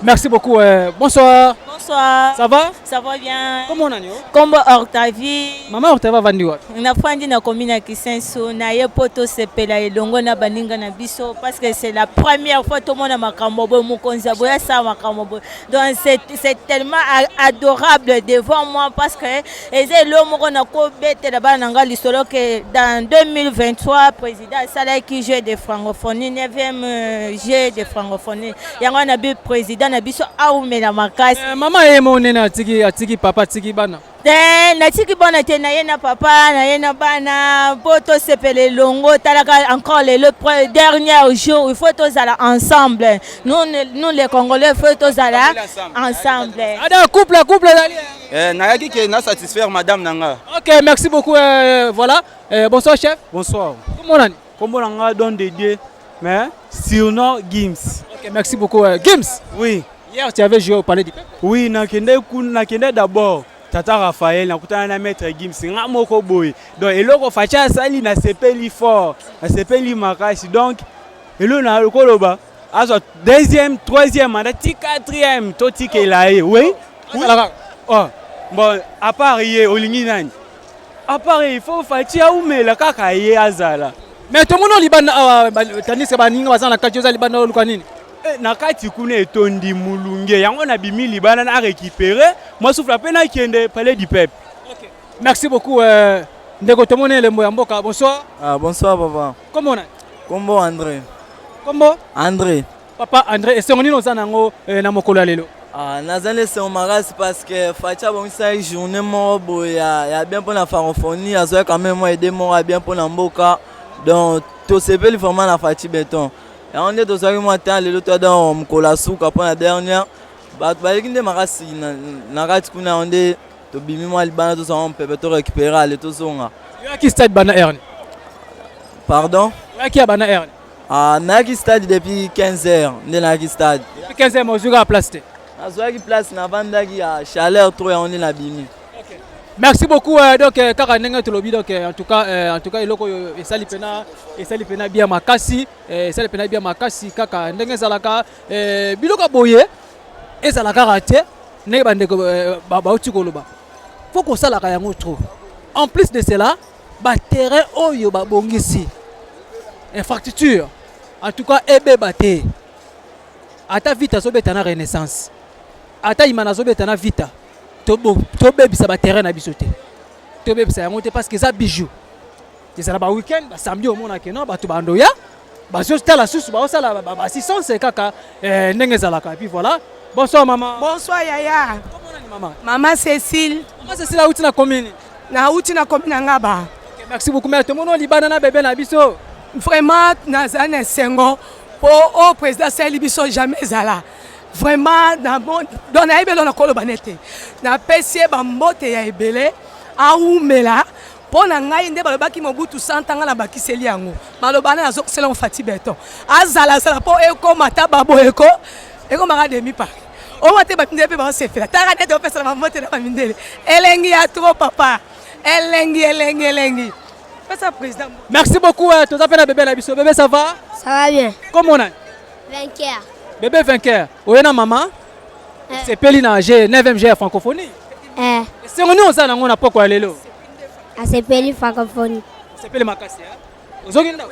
Merci beaucoup. Bonsoir. Bonsoir. Ça va? Ça va bien. Comment on a? Combo Octavie. Maman Octavie va venir. On a fandi na commune à Kisenso, na ye poto sepela elongo na baninga na biso parce que c'est la première fois tout le monde a makambo mukonza boya sa makambo. Donc c'est tellement adorable devant moi parce que eze lomo ko na ko bete la bananga lisolo que dans 2023 président Salah qui jeu de francophonie 9e jeu de francophonie. Yango na bi président na biso aumela makasi. Maman est mon nena tiki papa tiki bana. Na tiki bana te na yena papa na yena bana poto sepele longo talaka encore le dernier jour il faut tous aller ensemble. Nous les Congolais il faut tous aller ensemble. Ada couple dali. Nayaki qui na satisfaire madame nanga. OK, merci beaucoup voilà. Bonsoir chef. Bonsoir. Comment nanga don dédié mais surnom Gims. OK, merci beaucoup Gims. Oui. Hier tu avais joué au Palais du Peuple. Oui, nakende d'abord Tata Raphaël nakutana na maître Gims nga moko boy. Donc eloko facha sali na sepeli fort, na sepeli makasi. Donc elo na lokoloba azo deuxième, troisième mandat, quatrième to tikelaye. Oui. Oh. Bon, à part hier olingi nani. À part il faut facha umela kaka ye azala. Mais tout le monde libana tandis que baninga bazana kajoza libana oluka nini? Nakati kuna etondi mulunge yango na bimi libana na récupérer moi souffle peine kende Palais du Peuple. OK. Merci beaucoup ndeko tomone le mboka. Bonsoir. Ah bonsoir papa. Comment on est? Combo André. Combo André. Papa André, est-ce qu'on est nango na mokolo lelo? Ah nazale c'est maras parce que Facha bon ça journée mo boya ya bien pour la francophonie azoya quand même moi aider moi bien pour la mboka. Donc, tout ce pays vraiment la Fachi Béton. Et on est dans un matin, les autres dans Mkolasu, après la dernière. Bah, tu vas dire que Marassi, Narat Kuna, on est, tu bimi moi, Libana, tout ça, on peut récupérer les tout ça. Tu as qui stade Bana Erne? Pardon? Tu as qui a Bana Erne? Ah, Naki stade depuis 15h. Naki stade. Depuis 15h, moi, je vais à place. Je vais place na Vandagi à chaleur trop et on est la bimi. Merci beaucoup. Donc, Karanenga Tolobi, donc en tout cas, il y a Salipena bien Makasi, Salipena bien Makasi, Kaka, Nenga Zalaka, Biloka Boye, et Zalaka raté, Nebande Baoutikoloba. Faut qu'on s'en la trop. En plus de cela, terrain Oyo Babongisi, infrastructure, en tout cas, Ebe Bate, Ata Vita Sobetana Renaissance, Ata Imana Sobetana Vita. Tobebisa ba terrain na bisoté. Tobebisa yango te parce que ça bijou. C'est ça ba week-end, ba samedi au mona ke non ba to bandoya. Ba so tala susu ba sala ba 600 kaka ndenge zalaka puis voilà. Bonsoir maman. Bonsoir Yaya. Comment on dit maman? Maman Cécile. Maman Cécile a outi na commune. Na outi na commune ngaba. Okay, merci beaucoup mais tout monde libana na bébé na biso. Vraiment na zane sengo pour au président Sali biso jamais zala. Vraiment dans na ebele na kolobanete na pesi bambote ya ebele aumela pona ngai nde balobaki mobutu santanga na bakiseli yango malobana na zokisela Fati Béton azala sala po eko mata babo eko maka demi par o mate bapinde pe ba sefela tara nete opesa na bambote na bamindele elengi ya trop papa elengi pesa président. Merci beaucoup tous appels à bébé la biso. Bébé ça va? Ça va bien. Comment on a? Vainqueur. Bébé vainqueur. Oyena maman. C'est Pelina G 9e G francophonie. C'est nous ça na ngona poko lelo. C'est Peli francophonie. C'est Peli makasi hein. Ozoginda.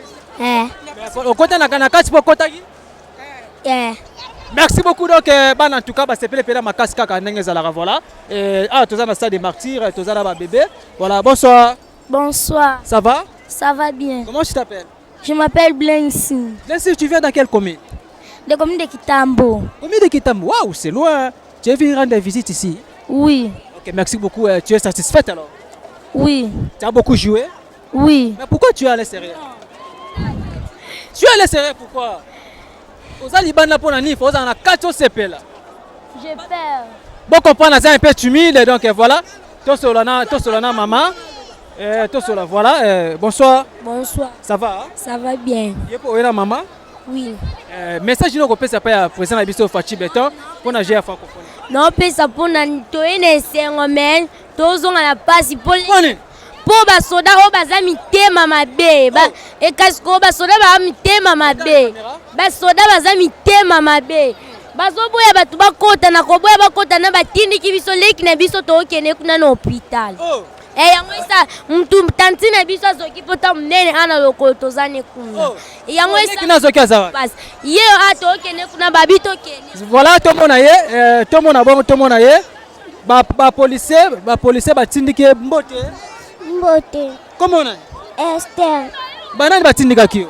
Okota na kana kasi pokota gi? Merci beaucoup donc en tout cas c'est Peli makasi kaka ndenge zalaka voilà. Toza na stade des martyrs, toza na ba bébé. Voilà, bonsoir. Bonsoir. Ça va? Ça va bien. Comment tu t'appelles? Je m'appelle Blancy. Blancy, tu viens dans quelle commune? De commune de Kitambo. Commune de Kitambo, waouh, c'est loin. Tu es venu rendre visite ici? Oui. Ok, merci beaucoup. Tu es satisfaite alors? Oui. Tu as beaucoup joué? Oui. Mais pourquoi tu es à l'extérieur? Tu es à l'extérieur, pourquoi? Aux Alibana pour Nani, faut en a 4 CP là. J'ai peur. Bon, comprendre, c'est un peu timide, donc voilà. Toi, Solana, maman. Toi, Solana, voilà. Bonsoir. Bonsoir. Ça va? Hein? Ça va bien. Tu es pour la maman? Oui. Message nous repère ça pas président Abisso Fati Béton pour na gérer francophonie. Non, pesa pour na toyene sengo men, tozonga na pasi pour ba soda o bazami tema mabe ba e kasko ba soda ba mitema mabe. Ba soda bazami tema mabe. Bazoboya batu bakota na koboya bakota na batindi kibiso leki na biso to kene kuna na hôpital. Yango isa mtu tantine biso azoki pota mnene ana lokolo tozane kuna. Yango isa kina zoki azawa. Yeo ato kene kuna babito kene. Voilà to mona ye, to mona bongo to mona ye. Ba policier batindike mbote. Mbote. Comment on a? Esther. Banani batindika kio.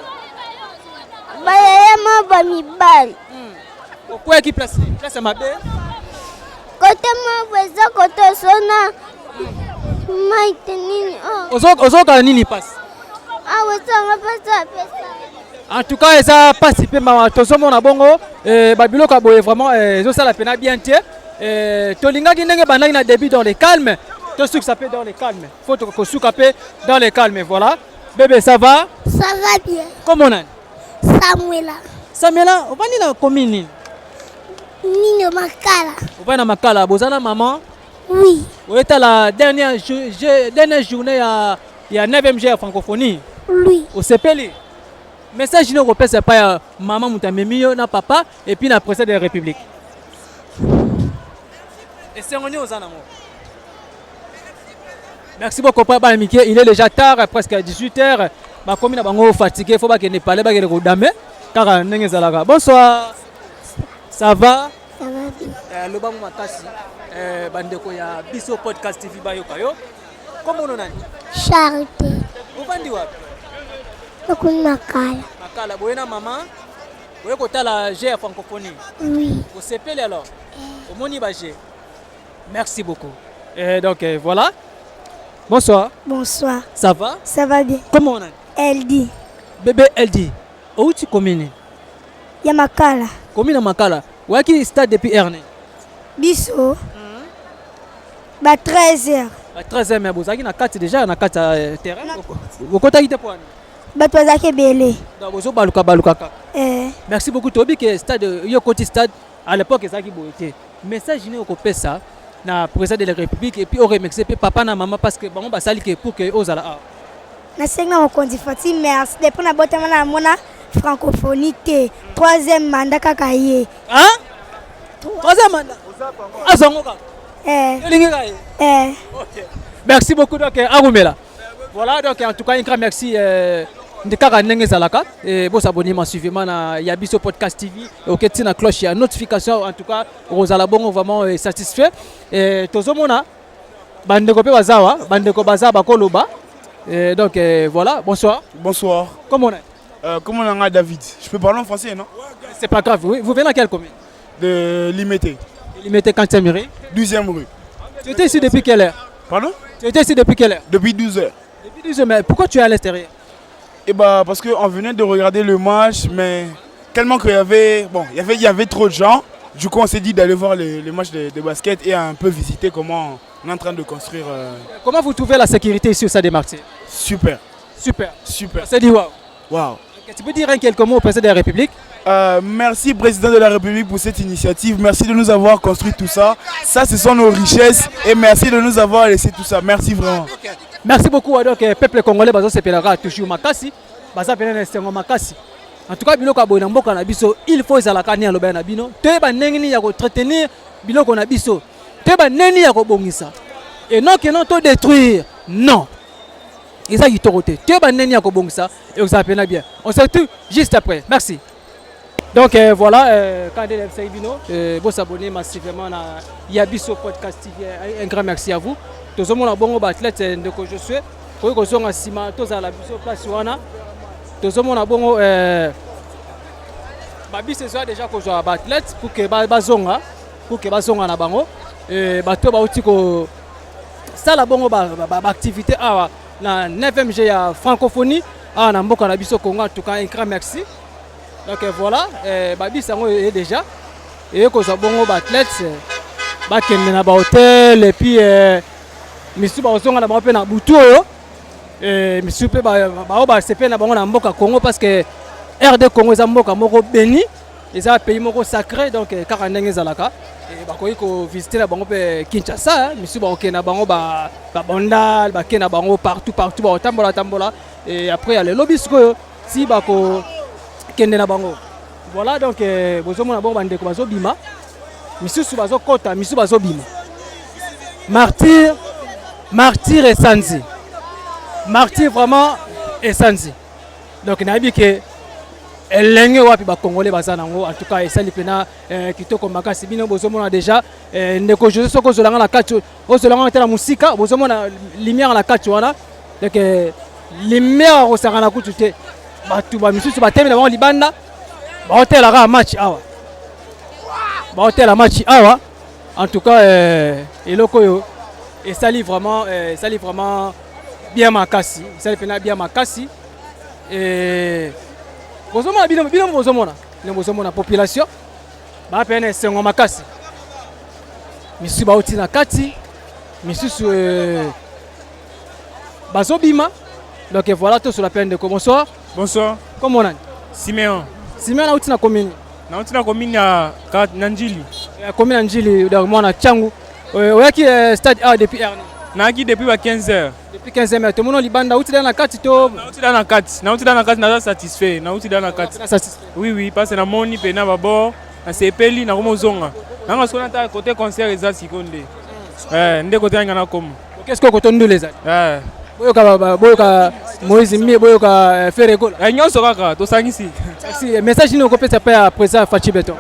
Bayaya maba mibali. Pourquoi qui place mabe? Côté mabweza côté sona. Maite nini ozoka nini passe en tout cas ça passe pe ma tozomona bongo babiloko boye vraiment ezosala pena bien te tolingaki ndenge bandaki na début dans le calme to suka ça peut dans le calme faut que suka pe dans le calme voilà bébé ça va bien comment on a Samuela on va ni la commune Nino Makala on va na Makala bozana maman. Oui. Vous êtes à la dernière journée à 9e G francophonie. Oui. Au CPL. Message nous repère c'est pas maman Moutamemio na papa et puis na président de la République. Et c'est on est aux anamo. Merci beaucoup papa Mickey, il est déjà tard presque 18h. Ma commune a bango fatigué, faut pas qu'il ne parle pas qu'il redame car ndenge zalaka. Bonsoir. Ça va? Ça va bien. Le bango makasi. Bandeko ya Biso Podcast TV bayoka yo. Comment on a dit? Charité. Vous vendez wapi? Nakuna Makala. Makala boyena maman. Boye kotala G francophonie. Oui. Vous sepele alors. Au moni ba G. Merci beaucoup. Et donc voilà. Bonsoir. Bonsoir. Ça va? Ça va bien. Comment on a dit? Elle dit. Bébé LD. Où tu commune? Ya Makala. Commune à Makala. Où est-ce que stade depuis Erne? Biso. Ba 13h. À 13h, mais vous avez 4 déjà, na 4 terrain. Vous contactez pour Bato azaki belé. Merci beaucoup Tobi que stade yo côté stade à l'époque ça qui boité. Message ni au ça na président de la République et puis au remercier papa na maman parce que bon ba sali que pour que ozala. Na senga mo kondi fati merci depuis na botama na mona francophonie te 3e mandat kakaye. Hein? 3e mandat. Azongoka. OK. Merci beaucoup donc Arumela. Voilà donc en tout cas un grand merci de kaka ndenge zalaka et vous abonnez massivement na Yabiso Podcast TV OK tina cloche ya notification en tout cas rozala bongo vraiment satisfait et tozomona bandeko pe bazawa bandeko bazaba koloba et donc voilà bonsoir. Bonsoir. Comment on est comment on est David? Je peux parler en français non? C'est pas grave. Oui. Vous venez à quelle commune? De Limité. Limité quand tu es mairie? 12e rue. Tu étais ici depuis quelle heure? Pardon? Tu étais ici depuis quelle heure? Depuis 12 heures. Depuis 12 heures, mais pourquoi tu es à l'extérieur? Eh bah parce qu'on venait de regarder le match, mais tellement qu'il y avait, il y avait trop de gens. Du coup on s'est dit d'aller voir les matchs de basket et un peu visiter comment on est en train de construire. Comment vous trouvez la sécurité ici au Stade des Martyrs? Super. Super. Super. C'est dit waouh. Waouh. Tu peux dire quelques mots au président de la République? Merci président de la République pour cette initiative. Merci de nous avoir construit tout ça. Ça ce sont nos richesses et merci de nous avoir laissé tout ça. Merci vraiment. Merci beaucoup donc peuple congolais bazo sepelaka toujours makasi baza pena na sengo makasi. En tout cas biloko abona mboka na biso il faut ezalaka ni aloba na bino te ba nengini ya ko entretenir biloko na biso te ba neni ya ko bongisa et non que non to détruire non. Isa yitorote te ba neni ya ko bongisa et vous appelez bien. On se retrouve juste après. Merci. Donc voilà quand de Bino vous s'abonner massivement à Yabiso Podcast TV. Un grand merci à vous. Tous les gens bongo athlète ndeko je suis ko ko zonga sima tous à la biso place wana tous les gens bongo babi ce soir déjà ko zo athlète pour que bazonga na bango bato ba uti ko sala bongo ba activité awa na 9e G ya francophonie na mboka na biso Congo. En tout cas un grand merci. Donc voilà babi sango est déjà et ko zo bongo athlète ba kende na ba hôtel et puis misu bazonga na bango na butu oyo misu pe ba sepe na bango na mboka Congo parce que RD Congo eza mboka moko béni eza pays moko sacré donc kaka ndenge ezalaka et bakoki ko visiter na bango pe Kinshasa misu ba okena bango ba bondal ba kena bango partout ba tambola et après ya le lobby sikoyo si bako kende na bango voilà donc bozomona bango bandeko bazobima misu bazo kota misu bazobima Martyr et Sanzi. Martyr vraiment et Sanzi. Donc il y a dit que les Congolais en tout cas ça pena kitoko makasi bino bozomona déjà ndeko José soko zolanga na kati ozolanga tela musika bozomona lumière na kati wana donc lumière osanga na kutu te batu ba misusu batemi na bango libanda ba hotel ara match awa en tout cas eloko yo et ça lit vraiment bien makasi ça lit bien makasi et bozomona bino bozomona population ba pene sengo makasi misusu ba uti na kati misusu bazobima donc voilà tout sur la peine de bonsoir. Bonsoir. Comment on a? Siméon na uti na commune ya Nanjili. Commune Nanjili donc moi na Tchangu. Oyaki stade A depuis Erna. Naki depuis 15h. Depuis 15h mais tout le monde libanda uti na kati to. Na uti na kati na satisfait. Oui parce que na moni pe na babo na sepeli na komozonga. Nanga sona ta côté concert eza sikonde. Nde côté nga na comme. Qu'est-ce que côté ndule za? Boyoka Moïse mi boyoka Ferego. Nyonso kaka to sangisi. Merci message ni okopesa pa président Fachi Beton.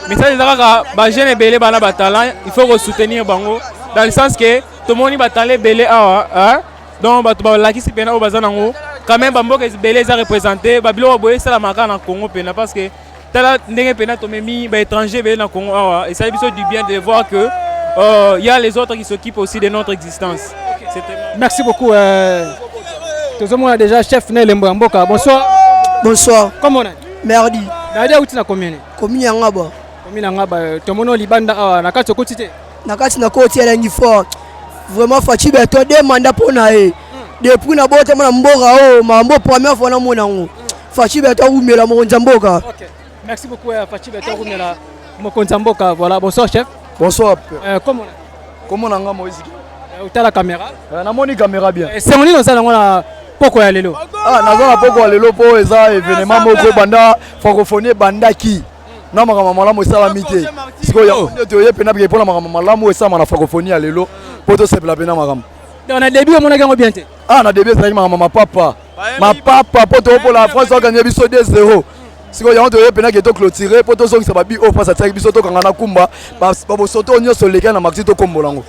Message ezaka ba jeune belé bana ba talent, il faut soutenir bango dans le sens que tout le monde ba talent belé awa, hein? Donc ba to ba lakisi pena o bazana ngo, quand même bamboka belé za représenter, ba bilo boye sala maka na Congo pena parce que tala ndenge pena to memi ba étranger belé na Congo awa, et ça biso du bien de voir que il y a les autres qui s'occupent aussi de notre existence. Merci beaucoup. Tout le monde a déjà chef Nelembo Mboka. Bonsoir. Bonsoir. Comment on a? Merdi. Nadia uti na commune. Commune ya Ngaba. Commune ya Ngaba. Tomono libanda awa na kati okoti te. Na kati na koti ya ngi fort. Vraiment Fachi Beto demanda pona e. Depuis na bote mona mboka o mambo première fois na mona ngo. Fachi Beto umela mo nzamboka. OK. Merci beaucoup Fachi Beto umela mo nzamboka. Voilà, bonsoir chef. Bonsoir. Comment on a? Comment on a Moïse? Uta la caméra. Na moni caméra bien. C'est on ino ça ngona poko ya lelo. Ah naza poko ya lelo po eza événement moko banda francophonie banda ki. Na makama malamu esala mite. Siko ya to ye pena bien pour la makama malamu esala na francophonie ya lelo. Poto sepla pena makama. On a début on a gagné bien te. Ah na début c'est makama papa. Ma papa poto pour la France a gagné biso 2-0. Siko ya to ye pena ke to clôturer poto so ça ba bi o face attaque biso to kangana kumba ba bosoto nyoso leka na maxi to kombolango.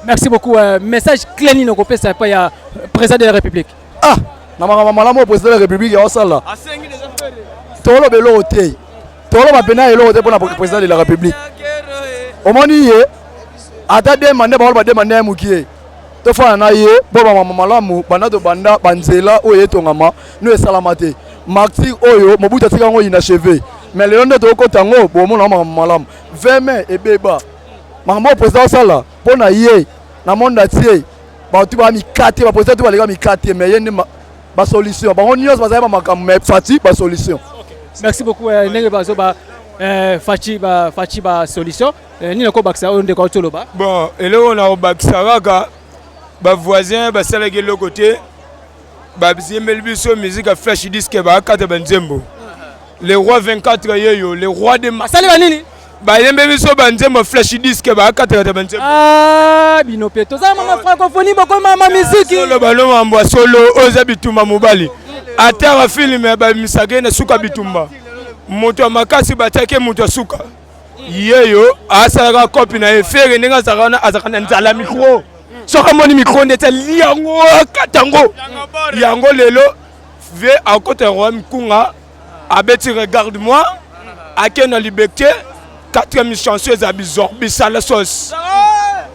Merci beaucoup. Message clé ni noko pesa pa ya président de la République. Ah, na makama malamu président de la République ya osala. Tolo belo hotel. Tolo ba pena elo hotel pour la président de la République. Omoni ye ata demande ba demande mukie. To fa na ye bo ba malamu banda to banda banzela oye tongama no esalamate. Maxi oyo mobuta tika ngo inachevé. Mais le ndoto to kotango bo mo na malamu. 20 mai ebeba. Makama président sala pona ye na monde atier ba tu ba mi kate ba président tu ba lega mi kate mais yende ba solution ba on nyos ba za ba makam mais Fachi ba solution. Merci beaucoup ndenge bazo ba Fachi ba solution ni ko baksa on de ko toloba. Bon et là on a au baksaraka ba voisin ba salage le côté ba bizemel biso musique a flash disque ba kate banzembo. Les rois 24 yeyo les rois de Masali ba nini? Ba yembe biso banzembo flash disque ba kate banzembo. Ah bino peto za mama francophonie boko mama musique. Solo balo mambo solo oza bitumba mobali. Atara film ba misage na suka bitumba. Moto makasi batake moto suka. Yeyo asala copie na efere ninga zakana azakana nzala micro. Soka moni micro ndeta liango katango. Yango lelo ve à côté roi mkunga abeti regarde-moi akena liberté 4e chanceuse à bizorbi la sauce.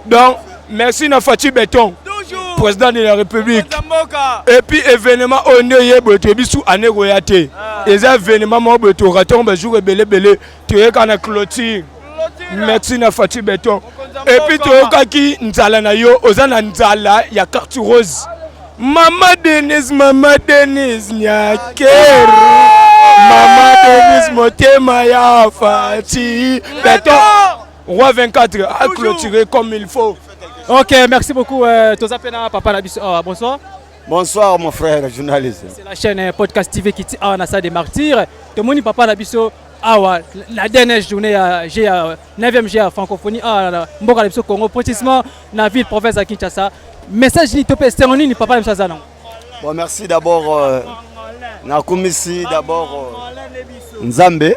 Donc merci na Fachi Beton. Président de la République. Et puis événement on est boto bisu ane royate. Les événements mo boto raton ba jour belé tu es kana clôture. Merci na Fachi Beton. Et puis to kaki nzala na yo ozana nzala ya carte rose. Mama Denise Nyakero. Mama Denise motema ya Fachi Beton. Roi 24 a clôturé comme il faut. OK, merci beaucoup Tozapena papa Nabiso. Bonsoir. Bonsoir mon frère journaliste. C'est la chaîne Podcast TV qui a na salle des martyrs. Tomoni papa Nabiso awa la dernière journée j'ai 9e GA francophonie mboka Nabiso Congo précisément na ville province à Kinshasa. Message ni topé c'est ni papa Nabiso Zana. Bon merci d'abord na komisi d'abord Nzambe.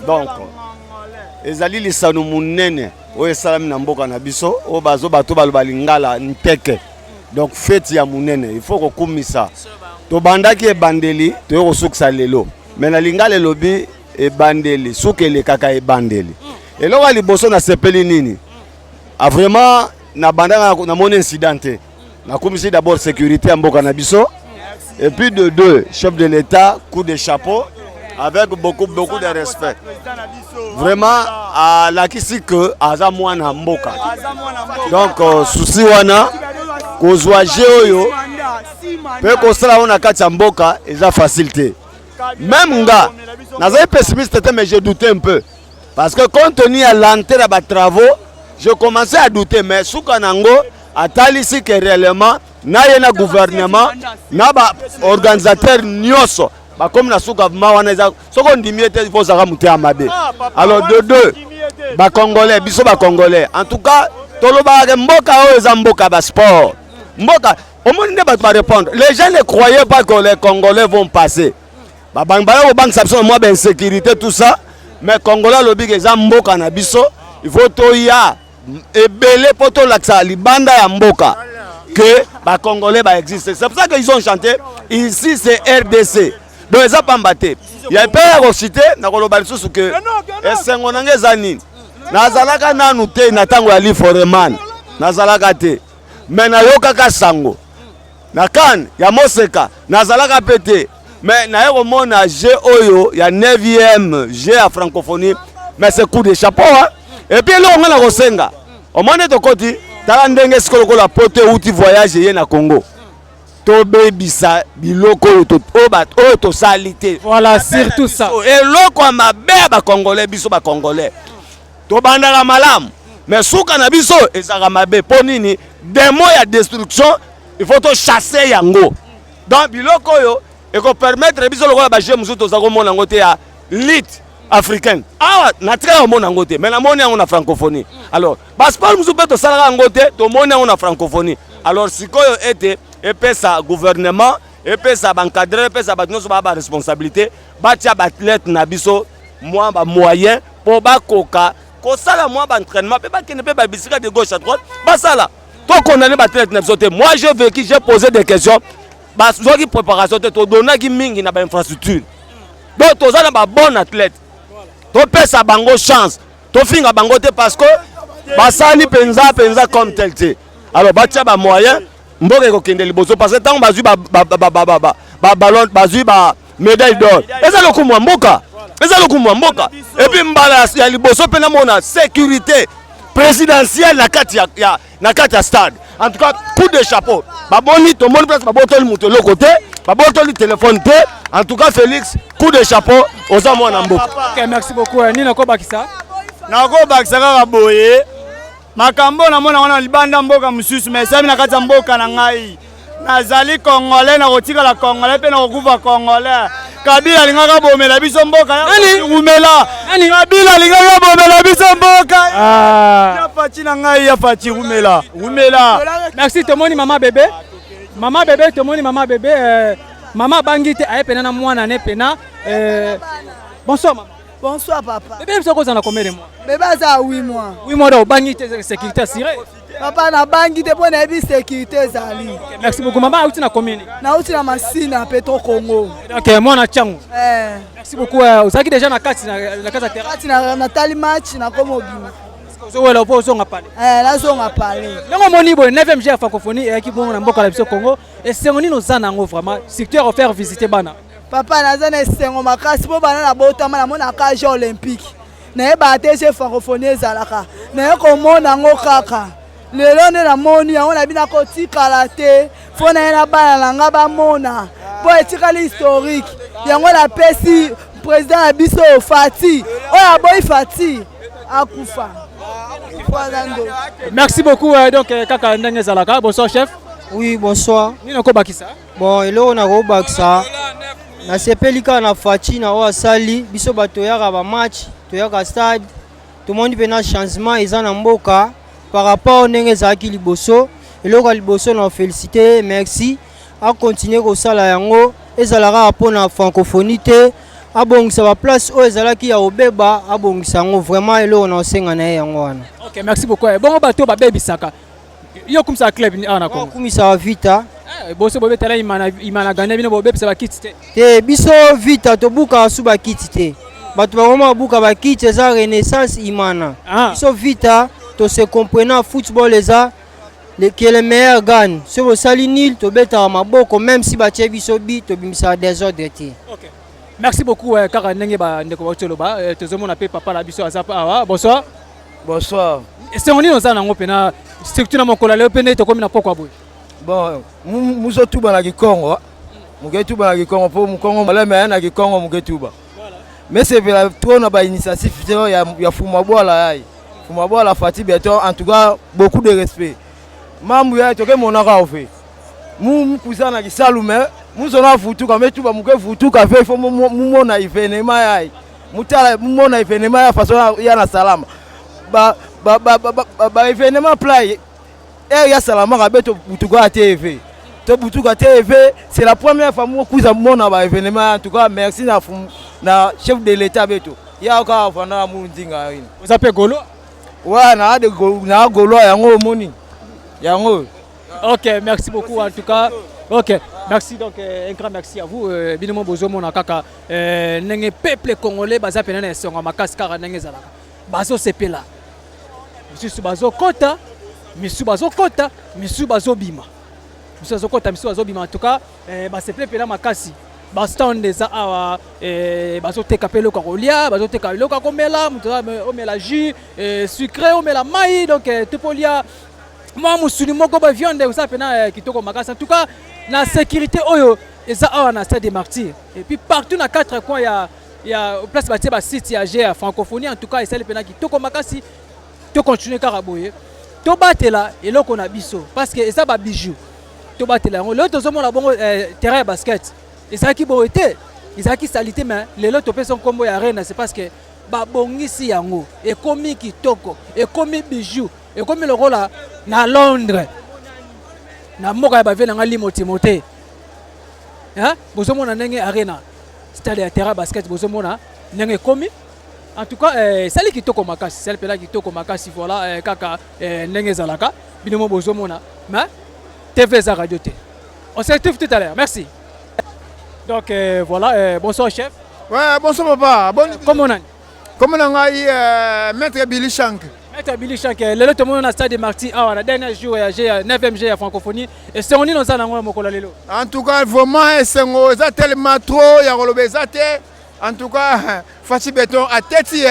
Donc ezali lisano munene oyo salami na mboka na biso o bazo bato balingala nteke. Donc fête ya munene il faut kokumisa to bandaki e bandeli to yo suksa lelo mais na lingala lobi e bandeli sukele kaka e bandeli eloko liboso na sepeli nini a vraiment na bandanga na mon incident na komisi d'abord sécurité ya mboka na biso et puis de deux chef de l'état coup de chapeau avec beaucoup de respect. Vraiment à la kisi que aza mwana mboka. Donc souci wana kozwa jeoyo pe ko sala ona kati mboka eza facilité. Même nga naza pessimiste mais je doutais un peu parce que compte tenu à l'entrée à travaux, je commençais à douter mais souka nango atali si que réellement na yena gouvernement na ba organisateur nyoso ba comme na suka mawana eza soko ndimiete il faut saka muté mabe. Alors de deux ba congolais biso ba congolais en tout cas toloba ke mboka o eza mboka ba sport mboka au moins ne ba répondre les gens ne croyaient pas que les congolais vont passer ba bangba o bang sabso moi ben sécurité tout ça mais congolais lobi ke eza mboka na biso il faut toya ebele poto laksa libanda ya mboka que ba congolais ba existe. C'est pour ça qu'ils ont chanté ici c'est RDC. Donc ils ont pas battu. Il y a pas à citer na koloba lisusu que esengo nange zani nazalaka nanu te na tango ya li foreman nazalaka te mais na yoka ka sango na kan ya moseka nazalaka pete mais naye komona jeu oyo ya 9e jeu ya francophonie mais c'est coup de chapeau hein. Et puis eloko nga na kosenga omone tokoti tala ndenge siko lokola poto euti voyage ye na Congo tobebisa biloko oyo tosali te. Voilà, surtout ça. Eloko ya mabe bakongolais biso bakongolais tobandaka malamu mais suka na biso ezaka mabe po nini demo ya destruction il faut to chasser yango. Donc biloko oyo eko permettre biso lokola ba jeu musuto za komona ngo te ya lit africaine. Ah na très komona ngo te mais na moni yango na francophonie. Alors baspal musuto to sala ngo te to moni yango na francophonie. Alors sikoyo ete epesa gouvernement epesa bancadrer epesa batnoso ba responsabilité batia bathlète na biso moi ba moyen po bakoka kosala moi ba entraînement pe bakene pe ba bisika de gauche à droite basala to condamner bathlète na biso te. Moi j'ai vécu, j'ai posé des questions bazoki préparation te to donaki mingi na ba infrastructure donc toza na ba bon athlète to pesa bango chance to finga bango te parce que basali penza comme tel te. Alors batia ba moyen mboka ekokende liboso parce que tant bazui ba ballon bazui ba médaille d'or eza lokumu ya mboka et puis mbala ya liboso pe na mona sécurité présidentielle na kati ya stade. En tout cas coup de chapeau baboni to moni place babotoli muto le côté babotoli téléphone te. En tout cas Félix coup de chapeau oza mwana mboka. OK, merci beaucoup. Nina ko bakisa na ko bakisa ka boye makambo na mona wana libanda mboka mususu mais sami na kati mboka na ngai nazali congolais na kotika la congolais pe na kokufa congolais. Kabila lingaka bomela biso mboka ya rumela Kabila lingaka bomela biso mboka ya fati na ngai ya fati rumela. Merci tomoni mama bébé tomoni mama bébé mama bangite aye pena na mwana ne pena bonsoir maman. Bonsoir papa. Bébé ça cause na combien de mois? Bébé ça 8 mois. 8 mois de bangite sécurité assurée. Papa na bangite pour na bi sécurité zali. Merci beaucoup maman, uti na combien? Na uti na Masina Petro Congo. OK, moi na Tchango. Merci beaucoup. Uzaki déjà na kati na kati terrain. Kati na Natali match na komo bima. Zo wela opposition nga parler. La zo nga parler. Longo moni bo 9e jeu francophonie et qui bon na mboka la biso Congo et c'est ngoni no zana ngo vraiment secteur offert visiter bana. Papa nazana esengo makasi po bana na botama na mona ka jeux olympique. Na e ba te jeu francophonie ezalaka. Na e ko mona ngo kaka. Lelo nde na moni yango na bina kotikala te fo na ye na bana na nga bamona po etikali historique yango na pesi président na biso Fati oyo aboyi Fati akufa. Merci beaucoup donc kaka ndenge ezalaka. Bonsoir chef. Oui, bonsoir. Nino ko bakisa? Bon, eloko na ko bakisa na sepelika na Fati na o asali biso bato yaka ba match to yaka stade tout le monde pena changement eza na mboka par rapport ndenge ezalaki liboso eloko liboso na félicité merci a continuer kosala yango ezalaka mpona francophonie te abongisa ba place oyo ezalaki ya obeba abongisa yango vraiment eloko na osenga na ye yango wana. OK, merci beaucoup. Bon bato babebisaka yo kumisa club ni ana ko kumisa vita boso bobe tala imana gane bino bobe pesa bakiti te te biso vita tobuka su bakiti te bato bakoma buka bakiti eza renaissance imana biso vita to se comprenant football eza qui est le meilleur gagne si vous sali nil to beta maboko même si ba biso bi to bimisa désordre te. OK, merci beaucoup kaka ndenge ba ndeko botelo ba tozomona pe papa la biso azapa awa. Bonsoir. Bonsoir. C'est on est dans ngo pena structure na mokola le pena to komi na pokwa boy. Bon, muzo tuba na Kikongo. Mugetuba na Kikongo po mukongo malema na Kikongo mugetuba. Mais c'est la trop na ba initiative ya Fumabola yai. Fumabola Fati Beton en tout cas beaucoup de respect. Mambu ya toke monaka ofe. Mu kuzana kisalume, muzo na futuka metuba muke futuka fe fo mu na ivenema yai. Mutala mu na ivenema ya façon ya na salama. Ba événement play ya salama ka beto butuka TV to butuka TV c'est la première fois moi kuza mona ba événement en tout cas merci na chef de l'état beto ya ka fana mu ndinga ini vous appelez Golo ouais na Golo yango moni yango. OK, merci beaucoup en tout cas. OK, merci donc un grand merci à vous binemo bozo mona kaka ndenge peuple congolais baza pena na songa makasi kaka ndenge zalaka bazo sepela misu bazo kota misu bazo kota misu bazo bima misu bazo kota misu bazo bima en tout cas ba sepela pena makasi bastand eza awa bazoteka mpe eloko ya kolia bazoteka eloko ya komela moto omela jus sucré omela mai donc topolia mwa musuni moko baviande oza mpena kitoko makasi en tout cas na sécurité oyo eza awa na stade des martyrs et puis partout na 4 coins ya place batie basite ya g ya francophonie en tout cas esali mpena kitoko makasi tocontinue kaka boye tobatela eloko na biso parce que eza babijou tobatela yango lelo tozomona bongo terrain ya basket ezalaki boye te ezalaki sali te mais lelo topesa nkombo ya arena c'est parce que babongisi yango ekomi kitoko ekomi bijou ekomi lokola na Londres na mboka ya bavie nanga limo timote bozomona ndenge arena stade ya terrain basket bozomona ndenge ekomi en tout cas sali kitoko makasi sali pela kitoko makasi voilà kaka ndenge ezalaka binomo bozomona mais TV za radio te on se retrouve tout à l'heure merci donc voilà bonsoir chef ouais bonsoir papa comment on comment on a maître Billy Shank Maître Billy Shank lelo to mona stade des martyrs awa na dernier jour ya 9e G ya francophonie et c'est on ino za nango mokola lelo en tout cas vraiment esengo eza tellement trop ya kolobeza te en tout cas Fachi Béton a teti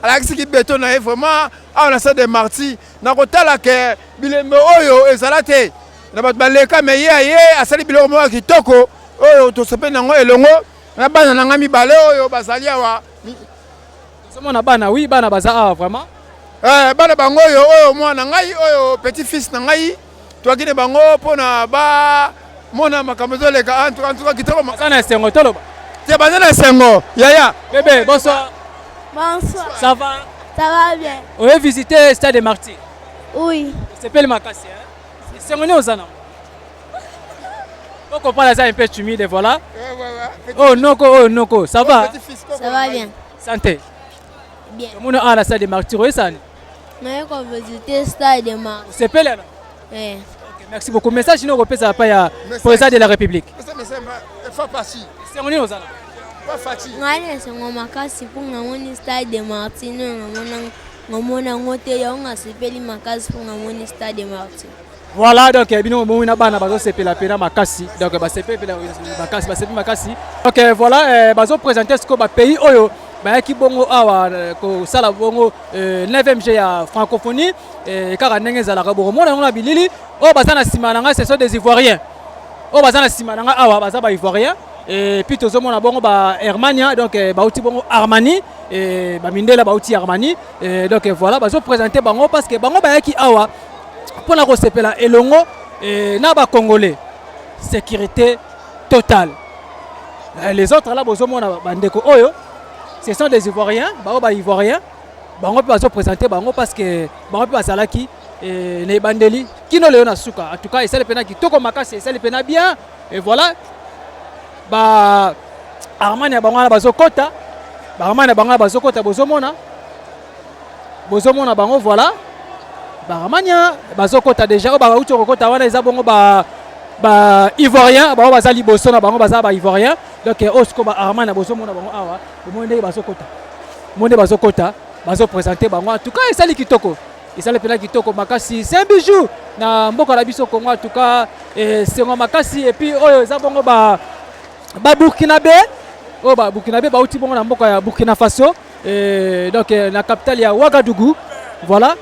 alakisi ki béton na vraiment awa na stade des martyrs na kotala ke bilembe oyo ezala te na bato baleka me ye asali biloko moko kitoko oyo tosepe nango elongo na bana nanga mibale oyo bazali awa somona bana oui bana baza awa vraiment bana bango oyo mwana ngai oyo petit fils na ngai twakine bango mpona mona makambo ezoleka en tout cas kitoko baza na esengo toloba te baza na esengo yaya bébé bonsoir bonsoir ça va bien on va visiter stade des martyrs oui c'est pas le makasi esengo ni ozana on comprend ça un peu humide voilà oh noko ça va bien santé bien mon a la stade des martyrs et ça mais quand visiter stade des martyrs c'est pas là okay, merci beaucoup message nous repose pas ya président de la république faut passer c'est on est aux ala pas fatigué ngane c'est mon makasi pour ngamoni stade des martyrs ngamona ngote ya nga sepeli makasi pour ngamoni stade des martyrs. Voilà donc bino mona bana bazo sepela pena makasi donc ba sepela makasi ba sepela makasi donc voilà bazo présenter ce que ba pays oyo ba ki bongo awa ko sala bongo 9e G ya francophonie kaka ndenge za la kaboro mona ngona bilili o bazana simananga ce sont des ivoiriens o bazana simananga awa baza ba ivoiriens et puis tozomona bongo ba Hermania donc ba uti bongo Armani et ba mindela ba uti Armani donc voilà bazo présenter bango parce que bango ba ki awa pour la recépela elongo na ba congolais sécurité totale les autres là bozomona bandeko oyo ce sont des ivoiriens ba ivoiriens bango pe bazo présenter bango parce que bango pe bazalaki ne bandeli kino leo na suka en tout cas esale pena kitoko makasi esale pena bien et voilà ba Armani bango na bazokota ba Armani bango bazokota bozomona bango voilà Baramania bazokota déjà ba uti kokota wana eza bongo ba ivoirien ba bazali boso na bango baza ba ivoirien donc osko ba Armana bozomona bango awa monde bazokota monde bazokota bazo présenter bango en tout cas esali kitoko esali pena kitoko makasi c'est un bijou na mboka na biso Congo en tout cas c'est makasi et puis oyo eza bongo ba Burkinabé ba Burkinabé ba uti bongo na mboka ya Burkina Faso donc na capitale ya Ouagadougou voilà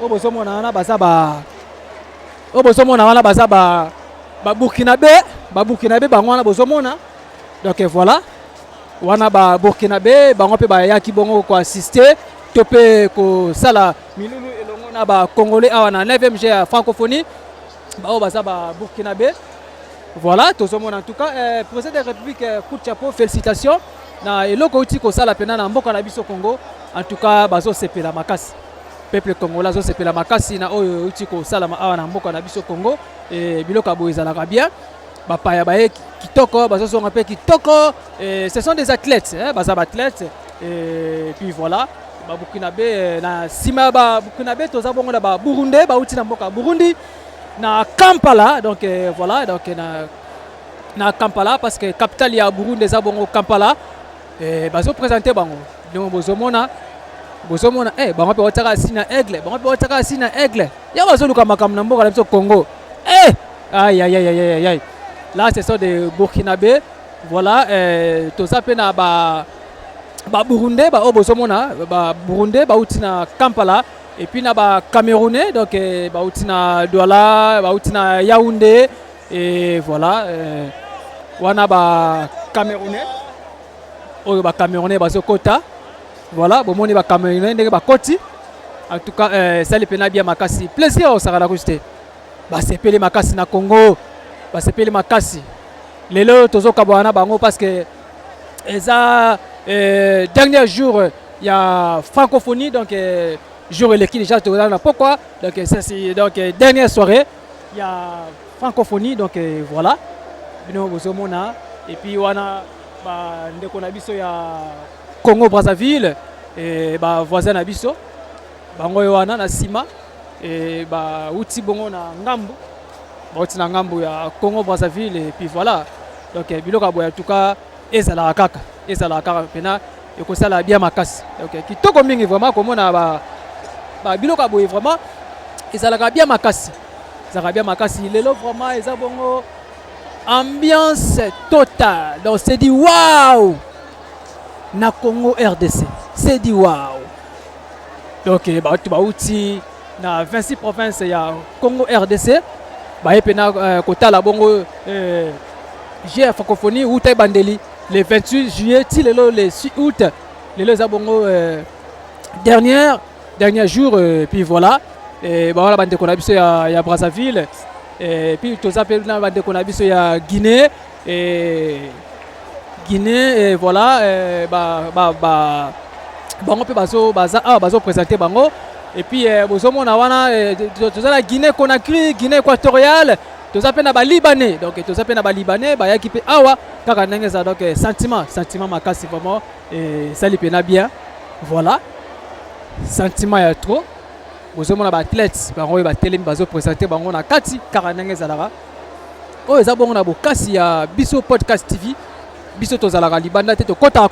obozomona wana baza ba Burkinabé bango wana bozomona donc voilà wana ba Burkinabé bango pe ba yaki bongo ko assister to pe ko sala milulu elongo na ba congolais awa na 9e G ya francophonie baza ba Burkinabé voilà tozomona en tout cas président de la République coup de chapeau félicitations na eloko uti ko sala pena na mboka na biso Congo en tout cas bazo sepela makasi peuple congolais zo sepela makasi na oyo uti ko salama awa na mboka na biso Congo et biloko abo ezalaka bien bapaya baye kitoko bazo songa pe kitoko ce sont des athlètes baza ba athlètes et puis voilà ba Burkinabé na sima ba Burkinabé toza bongo na ba Burundi ba uti na mboka Burundi na Kampala donc voilà donc na Kampala parce que capitale ya Burundi za bongo Kampala bazo présenter bango donc bozomona bango pe otaka sina aigle ya bazoluka makambo na mboka na biso Congo aïe là ce sont des Burkinabé voilà toza pe na ba Burundais ba obosomona ba Burundais ba uti na Kampala et puis na ba Camerounais donc ba uti na Douala ba uti na Yaoundé et voilà wana ba Camerounais oyo ba Camerounais ba sokota voilà bomoni ba Camerounais ndenge ba koti en tout cas sali pena bien makasi plaisir au sakala kuste ba sepeli makasi na Congo ba sepeli makasi lelo tozoka bwana bango parce que eza dernier jour il y a francophonie donc jour l'équipe déjà pourquoi donc c'est donc dernière soirée il y a francophonie donc voilà bino bozomona et puis wana ba ndeko na biso ya Congo Brazzaville et ba voisin na biso bango wana na sima et ba uti bongo na ngambu ba uti na ngambu ya Congo Brazzaville et puis voilà donc biloko boya en tout cas ezala kaka pena et ko sala bien makasi donc kitoko mingi vraiment komona ba biloko boya vraiment ezala bien makasi lelo vraiment eza bongo ambiance totale donc c'est dit waouh na Congo RDC c'est dit waouh donc ba uti na 26 provinces ya Congo RDC ba epena kotala bongo j'ai francophonie ou bandeli le 28 juillet ti le 6 août les abongo dernier jour puis voilà et voilà bande ko na biso ya Brazzaville et puis tous appelle na bande ko na biso ya Guinée et voilà bango pe bazo présenter bango et puis bozomo na wana tous la Guinée Conakry Guinée équatoriale tous appellent na ba Libanais donc tous appellent na ba Libanais ba yaki pe awa kaka ndenge za donc sentiment makasi vraiment et ça li pena bien voilà sentiment ya trop bozomo na ba athlètes bango ba telemi bazo présenter bango na kati kaka ndenge za lara o eza bongo na bokasi ya biso podcast TV biso tozalaka libanda te kota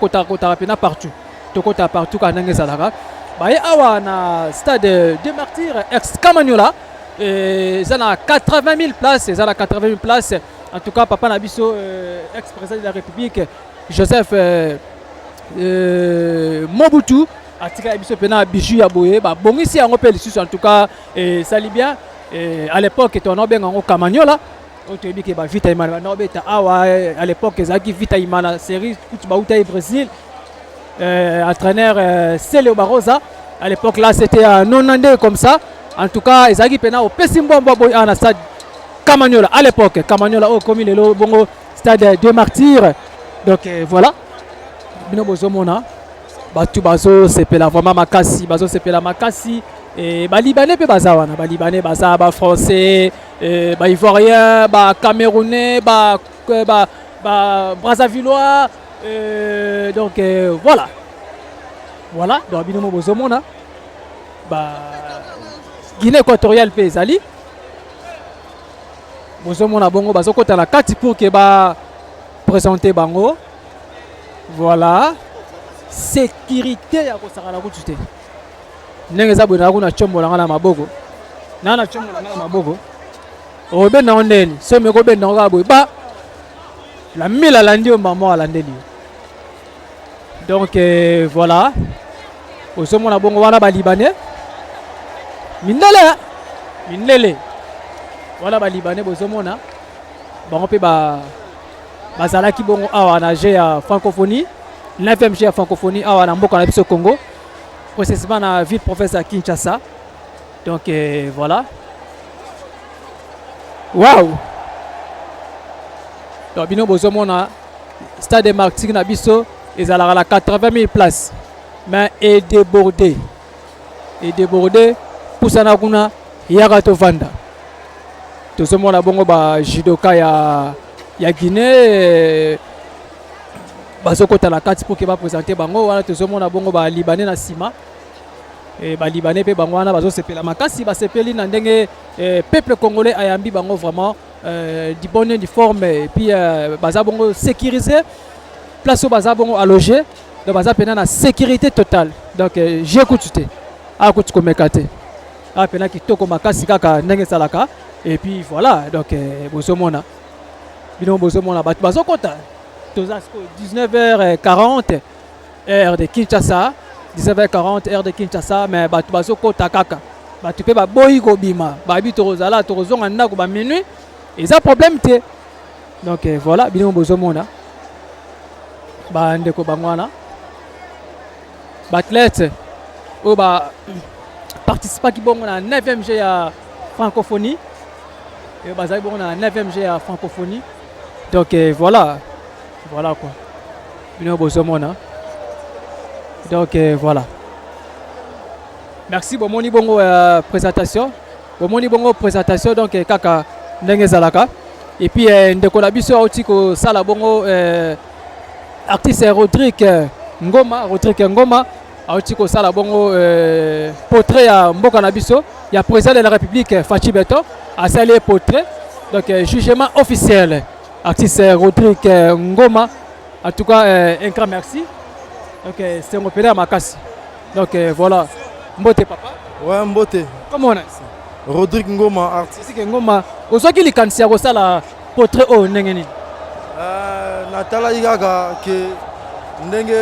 pena partout tokota partout kaka ndenge za lara ba ye awa na stade des Martyrs ex Kamanyola et ça a 80 000 places, en tout cas papa Nabiso ex-président de la République Joseph Mobutu a tiré Nabiso pena bijou ya boye ba bon ici en en tout cas ça lit bien à l'époque était on bien en Kamanyola on te dit que ba vita imana no beta awa à l'époque ezaki vita imana série tout ba uta Brésil entraîneur Célio Barroza à l'époque là c'était un non-andé comme ça. En tout cas, Ezagi Pena au Pessimboa Boy à stade Kamanyola à l'époque. Kamanyola au comme le bongo stade de Martyrs. Donc voilà. Bino bozomona. Batu bazo sepela vraiment makasi, bazo sepela makasi et ba libanais pe bazawana, ba libanais baza ba français, ba ivoirien, ba camerounais, ba brazzavillois donc voilà. Voilà, donc bino bozomona. Ba Guinée équatoriale pe ezali bozomona bongo bazokota na kati pour que ba présenter bango voilà sécurité ya kosakala kutu te ndenge eza boye nakuna chombola nga na maboko na chombola nga na maboko obenda ondeni somi kobenda nga boye ba la mila landi o mama alandeli donc voilà bozomona bongo wana ba libanais Mindele voilà ba libanais bozomona bango pe bazalaki bongo awa na G ya francophonie 9e G ya francophonie awa na mboka na biso Congo précisément na ville province à Kinshasa donc voilà waouh donc bino bozomona stade des Martyrs na biso ezalaka la 80 000 places mais est débordé pusana kuna yaka tovanda tozomona bongo ba judoka ya Guinée bazokota na kati pour que ba présenter bango wana tozomona bongo ba libanais na sima et ba libanais pe bango wana bazosepela makasi basepeli na ndenge peuple congolais ayambi bango vraiment du bon uniforme et puis baza bongo sécurisé place où baza bongo allogé donc baza pena na sécurité totale donc j'écoute te akuti komekate apena kitoko makasi kaka ndenge salaka et puis voilà donc bozomona bino bozomona bato bazokota 19h40 heure de Kinshasa, 19h40 heure de Kinshasa, mais bato bazokota kaka. Bato pe ba boyi ko bima, ba bi torozala torozonga ndako ba minuit. Et ça problème te. Donc voilà, bino bozomona. Ba ndeko bangwana. Ba athlète o ba participa ki bongo na 9e G ya francophonie. Et bazali bongo na 9e G ya francophonie. Donc voilà. Voilà quoi. Bino bozomona. Donc voilà. Merci bomoni bongo présentation. Bomoni bongo présentation donc kaka ndenge zalaka. Et puis ndeko na biso auti ko sala bongo artiste Rodrigue Ngoma auti ko sala bongo portrait ya mboka na biso ya président de la République Fachi Beton a salé portrait. Donc jugement officiel artiste Rodrigue Ngoma. En tout cas un grand merci. Donc c'est mon père Makasi. Donc voilà. Mbote papa. Ouais Mbote. Comment on a Rodrigue Ngoma artiste Ngoma. Osoki likanisi ya kosala portrait o ndenge nini? Natala igaka ke ndenge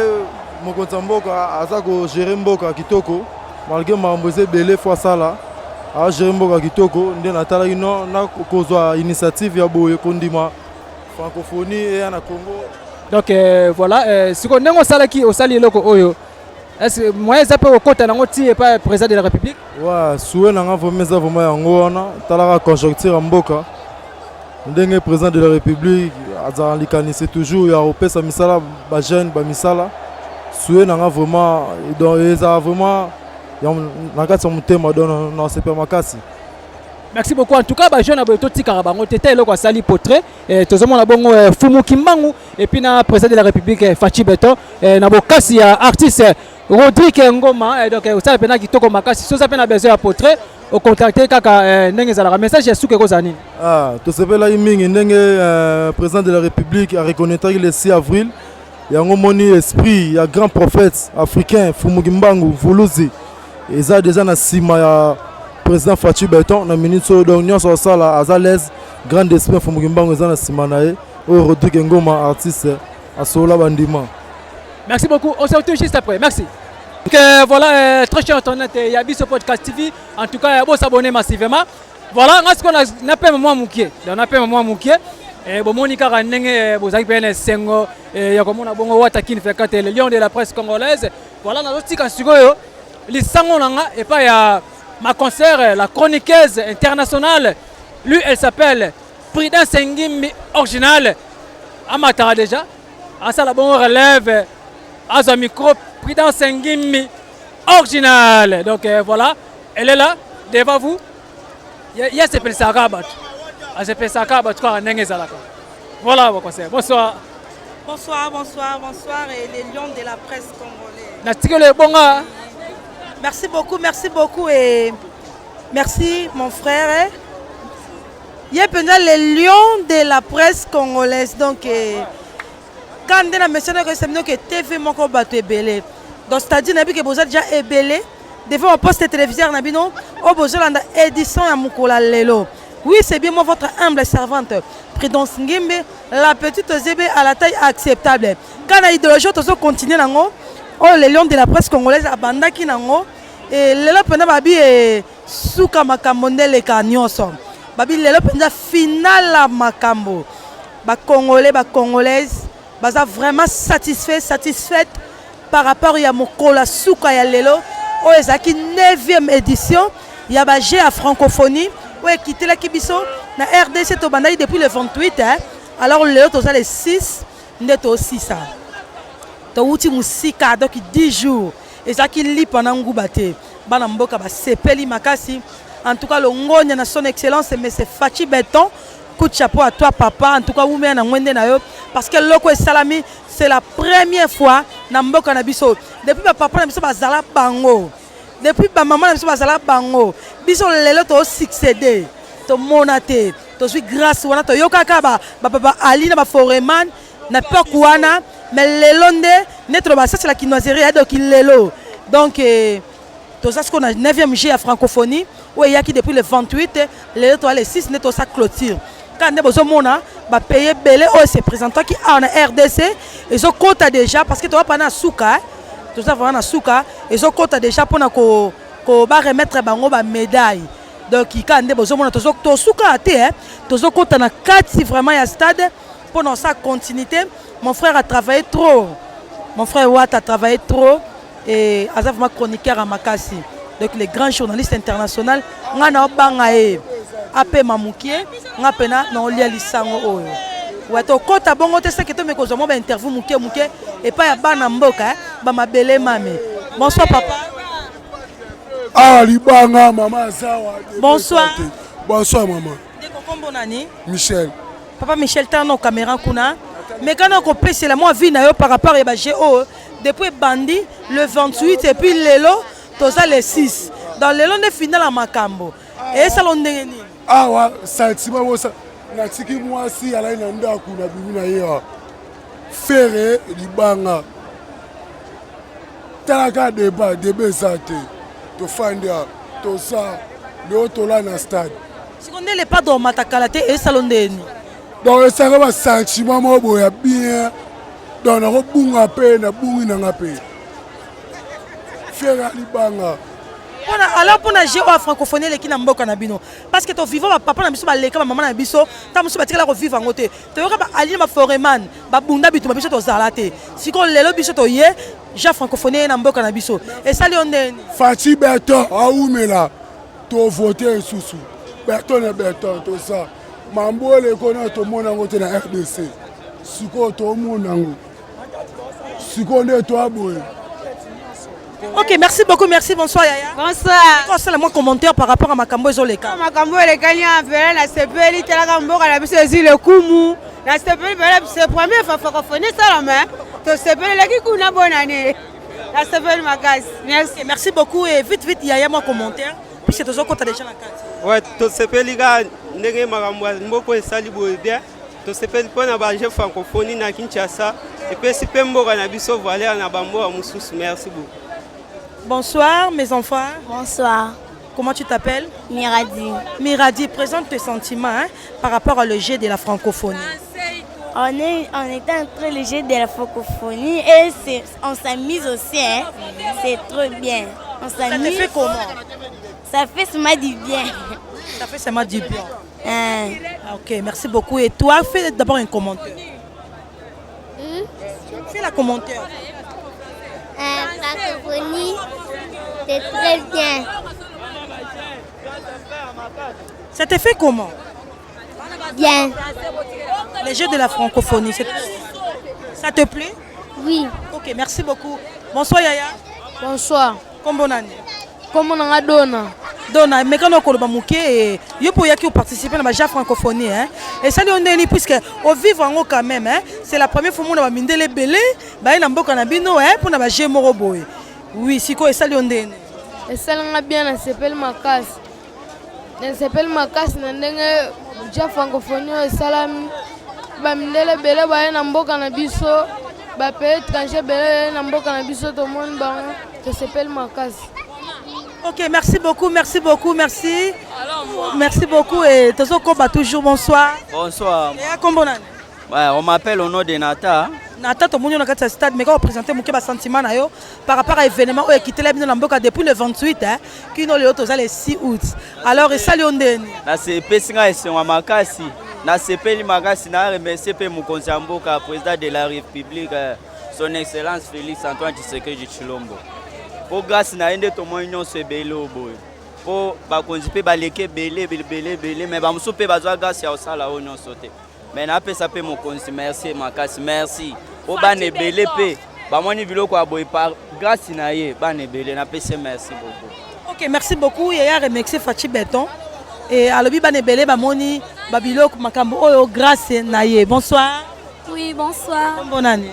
mokonzi mboka aza ko gérer mboka kitoko malgré mambo ebele fois sala a gérer mboka kitoko nde natala ino na kozwa initiative ya boye kondima francophonie et na Congo. Donc voilà, si on a osali loko oyo, est-ce que moi ça peut au côté nango ti et pas président de la République? Ouais, souhait nanga vraiment yango wana talaka conjoncture mboka. Ndenge président de la République azala likanisi toujours ya opesa misala ba jeune ba misala. Souhait nanga vraiment donc ça vraiment nakati mutema don na super makasi. Merci beaucoup. En tout cas, je n'ai pas dit que tu étais là sali portrait. Tout le monde a bon Fumu Kimbangu et puis na président de la République Fachi Beton. Na bokasi artiste Rodrigue Ngoma. Donc ça pena qui toko makasi. So ça pena besoin de portrait. Au contacter kaka ndenge zala message ya suke kozani. Ah, to sepela imingi ndenge président de la République a reconnaître le 6 avril. Il y a un moni esprit, il y a grand prophète africain Fumu Kimbangu Vuluzi. Et ça déjà na sima ya président Fachi Beton na ministre d'Union sociale à l'aise grand esprit Fumugimbango ezana simanae o Rodrigue Ngoma artiste à Sola Bandima. Merci beaucoup. On se retrouve juste après. Merci. Donc voilà, très cher internet, il y a Biso Podcast TV. En tout cas, il faut s'abonner massivement. Voilà, on a pas moment moukié. On a pas moment moukié. Et bon monika ranenge bozaki pene sengo ya komona bongo watakini fekate le lion de la presse congolaise. Voilà, na lotika sikoyo lisango nanga et pas ya ma concert, la chroniqueuse internationale, lui elle s'appelle Prudence Ngimbi original. Amatara déjà. À ça la bonne relève. À son micro, Prudence Ngimbi original. Donc voilà, elle est là, devant vous. Il y a ce Sakabat. À ce Sakabat, voilà mon concert. Bonsoir. Bonsoir et les lions de la presse congolaise. Natikele bonga. Merci beaucoup et merci mon frère. Il y a pendant les lions de la presse congolaise. Donc, quand on a mentionné que c'est que TV mon combat est belé. Donc, c'est-à-dire que vous êtes déjà ébélé. Devant un poste téléviseur, au besoin d'une édition à Mukola Lelo. Oui, c'est bien moi, votre humble servante. Prudence Ngimbe, la petite Zébé à la taille acceptable. Quand l'idéologie on continue, les lions de la presse congolaise abandaki nango et lelo penda babi suka makambo ndele ka nyonso babi lelo penda final makambo ba congolais ba congolaise baza vraiment satisfaite par rapport ya mokola suka ya lelo o ezaki 9e édition ya ba G à francophonie o ekitela kibiso na RDC to bandai depuis le 28 hein. Alors lelo toza le 6 ndeto 6 ça. Touti musika donc 10 jours et ça qui lit pendant ngubate bana mboka ba sepeli makasi en tout cas le ngonya na son excellence mais c'est Fachi Beton coup de chapeau à toi papa en tout cas oumé na ngwende na yo parce que loko et salami c'est la première fois na mboka na biso depuis papa na biso bazala bango depuis maman na biso bazala bango biso lelo to succéder to monate to suis grâce wana to yokaka ba Ali na ba foreman na pokwana mais le londe notre basa c'est la kinoiserie donc il lelo donc tout ça ce qu'on a 9e G à francophonie où il y a qui depuis le 28 le 6 net ça clôture quand nde bozomona bapaye belé oyo se présentant qui a na RDC ezokota déjà parce que toza pa na suka toza vraiment na suka ezokota déjà mpona ko baremettre bango bamédaille donc quand nde bozomona tosuka te tozokota na kati vraiment ya stade mpona sa continuité. Mon frère a travaillé trop, mon frère Watt a travaillé trop et aza vraiment chroniqueur à Makassi. Donc les grands journalistes internationaux ngana bangae apé mamukie ngapena na olia lisango oyo wato kota bongo te ça que to me ko zomo ba interview mukie et pas ya bana mboka ba mabele mame. Bonsoir papa. Ah libanga maman sawa. Bonsoir. Bonsoir maman. Ndeko kombo nani? Michel. Papa Michel tano caméra kuna mais quand on compte c'est la moi vie na yo par rapport à GO depuis bandi le 28 et puis lelo toza le 6 dans le long de finale à Makambo et ça l'on ndenge ni ah wa sentiment wo sa na tiki mwasi ala ina ndaku na bimi na ye fere libanga talaka débat zate to fanda to sa le to la na stade si on n'est pas dans matakalate et ça l'on ndenge ni donc ça va sentiment mo boya bien donc na bunga pe na bungi na ngape fere libanga alors pour na géo francophonie les qui na mboka na bino parce que to vivant papa na biso ba leka maman na biso ta muso ba tikala ko vivre ngote to yoka ba ali ma foreman ba bunda bitu ba biso to zalate siko lelo biso to ye ja francophonie na mboka na biso et ça li onde Fati Beton aumela to voter susu Beton na Beton to ça mambo le kona to mona ngote na RDC siko to mona ngo siko ne to aboye. Ok, merci beaucoup, merci, bonsoir Yaya. Bonsoir. Quand c'est le moins commentaire par rapport à Makambo et Zoleka. Makambo et Lekani en fait, la CPL, il a le Kumu. La CPL, c'est la première fois francophonie, ça la main. La CPL, il a une bonne année. La CPL, Makas. Merci. Merci beaucoup et vite, Yaya, mon commentaire. Puis c'est toujours quand tu as déjà la carte. Ouais, la CPL, il a une Makambo, il a to sepeli pona ba je francophonie na Kinshasa et puis si pembo na biso voilà na bambo a mususu. Merci beaucoup. Bonsoir mes enfants. Bonsoir. Comment tu t'appelles? Miradi. Miradi, présente tes sentiments par rapport au jeu de la francophonie. On était en train de jeu de la francophonie et on s'amuse aussi. C'est trop bien. On s'amuse. Ça te fait comment? Ça fait seulement du bien. Ça fait seulement du bien. Ok, merci beaucoup. Et toi, fais d'abord un commentaire. Fais la commentaire. Francophonie, c'est très bien. Ça te fait comment? Bien. Les jeux de la francophonie, ça te plaît? Oui. Ok, merci beaucoup. Bonsoir Yaya. Bonsoir. Comment on Comment on a Dona? Dona, mais quand on a mouké, il faut y participer à la francophonie. Et ça, on est puisque au vivre en quand même, c'est la première fois qu'on a mis les belés, on a beaucoup de pour la gérer Moroboy. Oui, c'est quoi ça, on est. Et ça, on a bien, ça s'appelle Makas. Ça s'appelle Makas, on a francophonie, salam. Bamindele belé, on a beaucoup de biso, bapé étranger belé, on a beaucoup de biso, tout le monde, ça s'appelle Makas. Ok, merci beaucoup, merci. Merci beaucoup et Tozo Koba toujours, bonsoir. Bonsoir. Et comment on ouais, on m'appelle au nom de Nata. Nata, tout le monde est dans stade, mais quand on présente mon sentiment par rapport à l'événement où il quitté la Mboka depuis le 28, qui nous le 6 août. Alors, et ça, Léondé. C'est Pessinga et son Makasi. Na CPL Makasi, na remercié Mokonzi Mboka, président de la République, son Excellence Félix Antoine Tshisekedi Tshilombo. Pour grâce na ende to mo union se belo boy pour ba konzipe ba leke belé mais ba muso pe bazwa grâce ya osala union sauté mais na pe ça pe mo konzi merci Makasi merci o ba ne belé pe ba moni biloko a boy par grâce na ye ba ne belé na pe c'est merci beaucoup. Ok, merci beaucoup et ya remercier Fati Beton et alobi ba ne belé ba moni ba biloko makambo oyo grâce na ye. Bonsoir. Oui, bonsoir. Bonne année.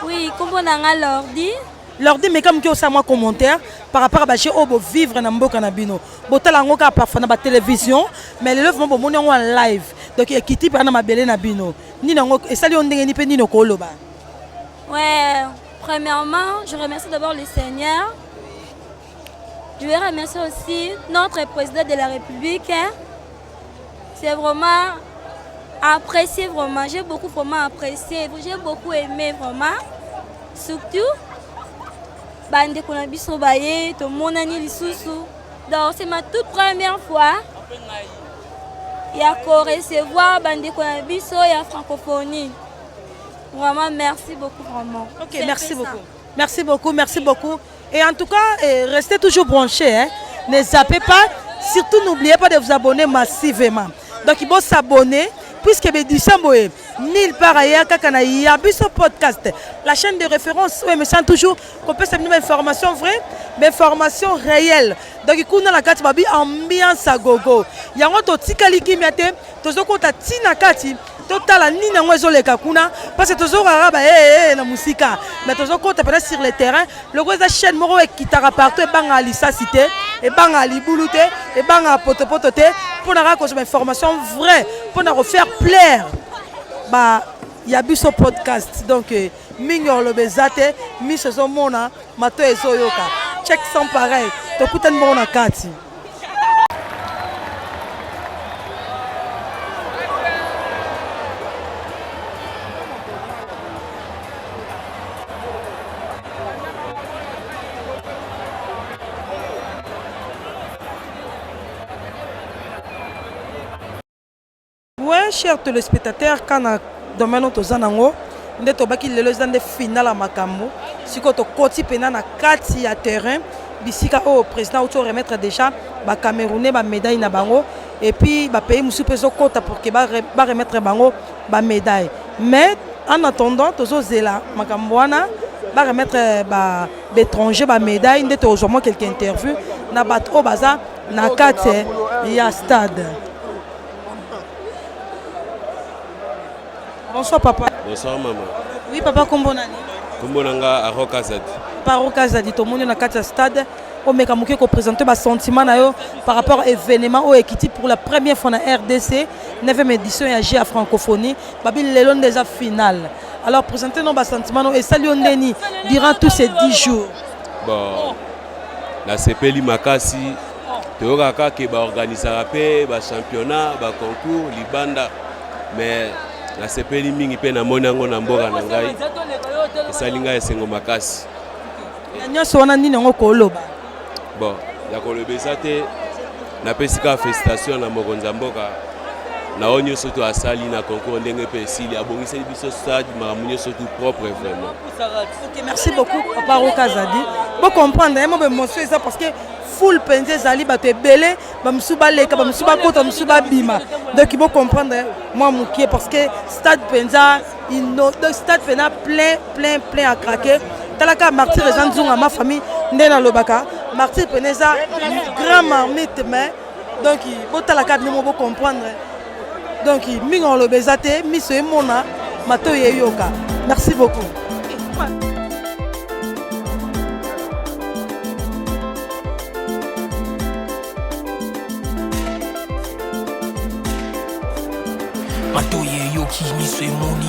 Oui, comment on a l'ordi? Leur dit mais comme que ça moi commentaire par rapport à bacher au vivre na mboka na bino botala ngo ka parfois na ba télévision mais le lèvement bon moni en live donc équipe na mabele na bino ni ngo et ça li on ndenge ni pe ni no koloba. Ouais, premièrement, je remercie d'abord le Seigneur. Je vais remercier aussi notre président de la République. C'est vraiment apprécié vraiment, j'ai beaucoup vraiment apprécié, j'ai beaucoup aimé vraiment. Surtout, bande konabiso baye, to monani lisusu. Donc c'est ma toute première fois. Il y a qu'à recevoir bande konabiso et la francophonie. Vraiment merci beaucoup vraiment. Ok, merci beaucoup. Merci beaucoup, merci beaucoup. Et en tout cas, restez toujours branchés. Hein. Ne zappez pas. Surtout, n'oubliez pas de vous abonner massivement. Donc, il faut s'abonner. Puisque Bédissamboé, nulle part ailleurs, il y a un podcast. La chaîne de référence, oui, mais c'est toujours qu'on peut s'amener une information vraie, mais information réelle. Donc, il y a la carte ambiance à gogo. Il y a un autre tikali qui m'a été, tout ce qu'on a tina kati. Total ni na ngwezo le kakuna parce que toujours araba na musika mais toujours quand tu sur le terrain le gros chaîne moro qui t'a partout et banga lisa cité et banga libuluté et banga potopototé pour na raconter une information vraie pour na refaire plaire bah il y a bu ce podcast donc mingo le bezate mi saison mona mato ezoyoka check sans pareil to kutan mona kati. Ouais, chers téléspectateurs, quand on a domaine de Zanango, nous avons fait le final à Makambo. Si on a côté pénal na 4 terrain, bisika au président auto remettre déjà ba Camerounais ba médaille na bango et puis ba pays musu peso kota pour que ba remettre bango ba médaille. Mais en attendant tozo zela Makambo wana ba remettre ba étranger ba médaille, nous avons aujourd'hui quelques interviews na bato baza na 4 ya stade. Bonsoir papa. Bonsoir maman. Oui papa, comment nani? Comment nanga à Rokazadi. Par Rokazadi, tout le monde na kati stade. On m'a ko présenter ba sentiment na yo par rapport à événement au Ekiti pour la première fois na RDC, 9e édition ya G à francophonie, babi lelon déjà finale. Alors présentez nos ba sentiment et salut ndeni durant tous ces 10 jours. Bon. La sepeli makasi toyokaka ke ba organiser ba championnat, ba concours libanda mais la sepeli mingi pe na mona ngo na mboka na ngai esalinga esengo makasi nyonso wana nini ngo koloba bon ya kolobesa te na pesika félicitation na mokonza mboka na onyo surtout asali na concours ndenge pe esili abongisa biso stade mamunyo surtout propre vraiment. OK, merci beaucoup papa Rokazadi. Bon comprendre moi be monsieur ça parce que full penze zali bato ebele bamusuba leka bamusuba kota bamusuba bima donc il faut comprendre moi mukie parce que stade penza le stade pena plein à craquer talaka martyr ezanzunga ma famille ndena lobaka martyr peneza grand marmite mais donc il talaka bino mo comprendre donc mingo lo bezate miso emona mato yeyoka. Merci beaucoup. Matoye yoki miso emoni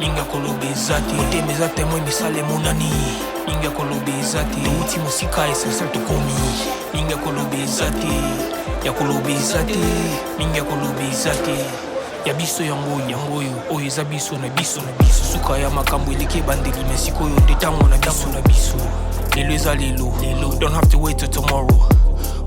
linga kolobezate otemezate moi misale monani linga kolobezate uti musika essentiel tokomi linga kolobezate ya kolobezate linga kolobezate ya biso yango oyo eza biso na biso suka ya makambo eleki bandeli mesiko oyo nde ntango na biso lelo eza lelo don't have to wait till tomorrow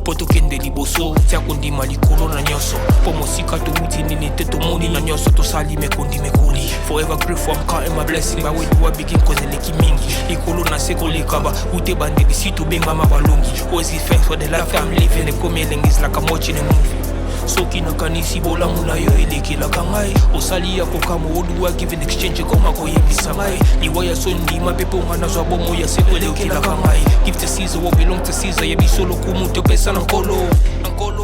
poto kende liboso tia kondima likolo na nyonso po mosika touti nini te tomoni na nyonso tosali mekondi mekoli forever grateful I'm counting my blessing by way do I begin cause eleki mingi likolo na seko lekaba ute bandeli si tobengama balongi always thanks for the life I'm living the coming is like I'm watching a movie soki nakanisi bolamu na yo elekelaka ngai osali ya kokama oduwa give in exchange koma koyebisa ngai liwaya so ndima pepe onga nazwa bomo ya seko elekelaka ngai give to Caesar what belong to Caesar yebiso lokumu topesa na nkolo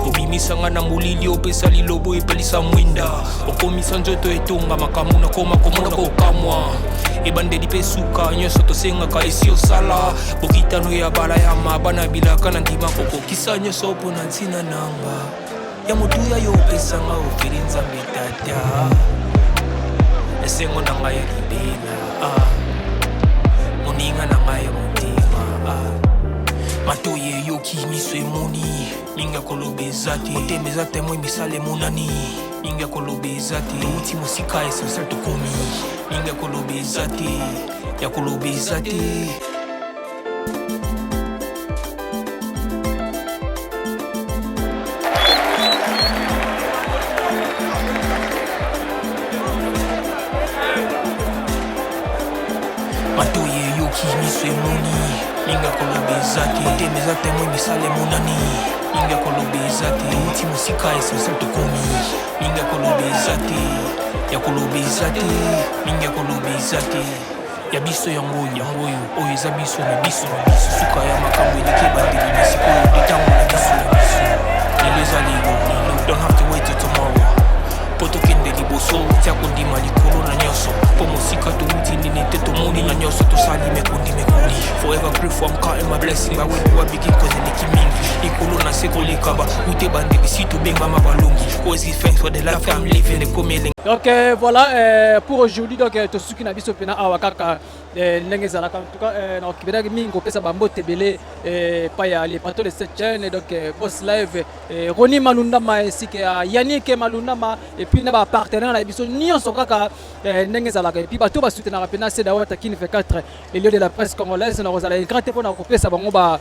obimisanga na molili opesa lilobo epelisa mwinda okomisa nzoto etonga makamu na koma komona kokamwa ebandeli mpe suka nyonso tosengaka esi osala bokitano ya bala ya mabana bilaka na ndima kokokisa nyonso mpo na ntina nanga ya motuya yo opesanga ofeli nzambe tata esengo na ngai ya libela moninga na ngai ya motema matoye yoki miso emoni linga kolobeza te otemeza te moi misala emonani ninga koloba eza te outi mosika essentiel tokomi ninga koloba eza te ya koloba eza te. Matoye yoki miso emoni ninga koloba eza te motema eza temo misala emonani ninga koloba eza te outi mosika essentiel tokomi ninga koloba eza te ya koloba eza te ninga koloba eza te ya biso yango oyo eza biso na biso suka ya makambo eleki ebandeli na sikoyo etango na biso lelo eza lelo don't have to wait till tomorrow po tokende liboso tia kondima likolo na nyonso po mosika touti nini te tomoni na nyonso tosali mekundi mekoli forever grateful I'm counting my blessing ba wetu wabiki kozeleki mingi likolo na se kolekaba ute bandeli si tobengama balongi always give thanks for the life I'm living ekomeling. Donc voilà pour aujourd'hui donc tosuki na biso pena awa kaka ndenge ezalaka en tout cas na kibedaki mingi kopesa bambote ebele pa ya les bateaux de cette chaîne donc boss live Roni Malundama esike Yannick Malundama et puis na ba partenaire na biso nyonso kaka ndenge ezalaka et puis bato basoutenaka pena c'est d'avoir Takine fait 4 les lieux de la presse congolaise na rozala grand te pona kopesa bango ba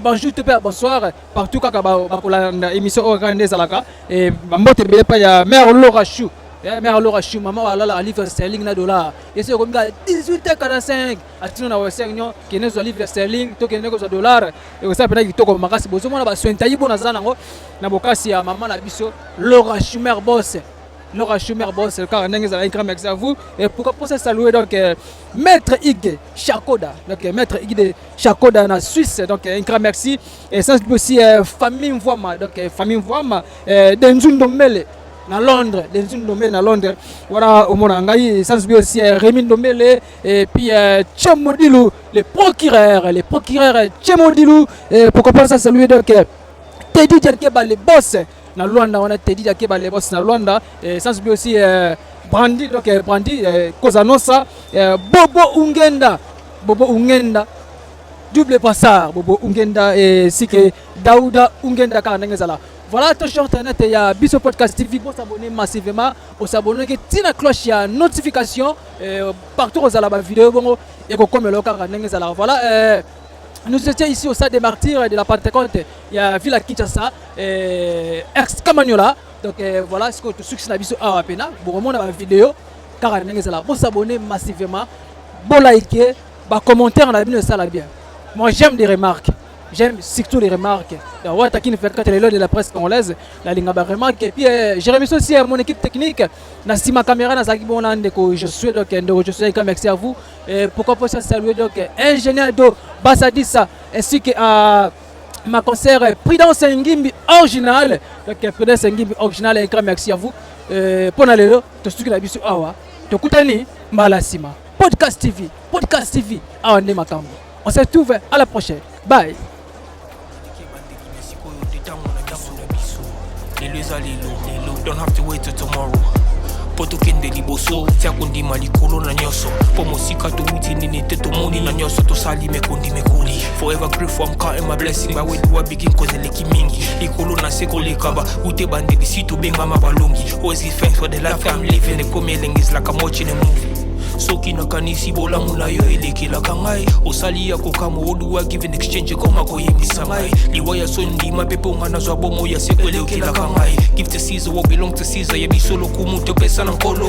bonjour tout le bonsoir partout kaka pour la émission organisée zalaka et mbote bele pa ya mère Laura Chou mère Laura Chou maman wala livre sterling na dollar et c'est comme 18h45 atino na wasenyo kenezo livre sterling to kenezo za dollar et ça pena kitoko makasi bozo mona ba sointa yibo na zana ngo na bokasi ya maman na biso Laura Chou mère boss Laura Schumer boss car ndenge za grand merci à vous et pourquoi pour ça saluer donc maître Ig Chakoda donc maître Ig de Chakoda na Suisse donc un grand merci et ça aussi famille Mvwama donc famille Mvwama Denzundo Mele na Londres Denzundo Mele na Londres voilà au mona ngai ça aussi Rémi Ndomele et puis Tchemodilu les procureurs Tchemodilu et pourquoi pas ça saluer donc Teddy Djakeba les boss na Luanda on a Teddy Djakeba les boss na Luanda et ça c'est aussi Brandi donc Brandi Kozanosa Bobo Ungenda double passard Bobo Ungenda et si que Daouda Ungenda kanengezala voilà ton short internet il y a Biso Podcast TV pour s'abonner massivement pour s'abonner que tina cloche ya notification partout aux la vidéo bon et comme le kanengezala voilà nous étions ici au stade des martyrs de la Pentecôte. Il y a Villa Kinshasa, ex-Camagnola. Donc voilà ce que tu succès na biso à Pena. Bon, on a une vidéo. Car on s'abonner massivement. Bon liker, bah commentaire on a bien ça là bien. Moi j'aime des remarques. J'aime surtout les remarques. Ouais, Takine fait 4 de la presse congolaise. La ligne à remarque. Et puis je remercie aussi mon équipe technique. Nasima caméra, Nazaki Bonandeko. Je suis donc je suis merci à vous. Et pourquoi pas saluer donc ingénieur d'eau Bassadissa ainsi que ma concert Prudence Ngimbi original. Donc Prudence Ngimbi original et grand merci à vous. Pour aller là, tu suis la bisu awa. Tu kutani Malasima. Podcast TV. Awa ne makambo. On se retrouve à la prochaine. Bye. Don't have to wait till tomorrow. Poto kende liboso tia kondima likolo na nyonso po mosika touti nini te tomoni na nyonso tosali mekundi mekoli forever grateful I'm counting my blessing ba wetu wabiki kozeleki mingi likolo na se kolekaba ute bandeli si tobengama balongi always give thanks for the life I'm living ekomeling is like I'm watching a movie soki nakanisi bolamu na yo elekelaka ngai osali ya kokama oduwa give in exchange koma koyebisa ngai liwa ya sondima mpe mpo nga nazwa bomo ya seko elekelaka ngai give to Caesar what belong to Caesar yebiso lokumu topesa na nkolo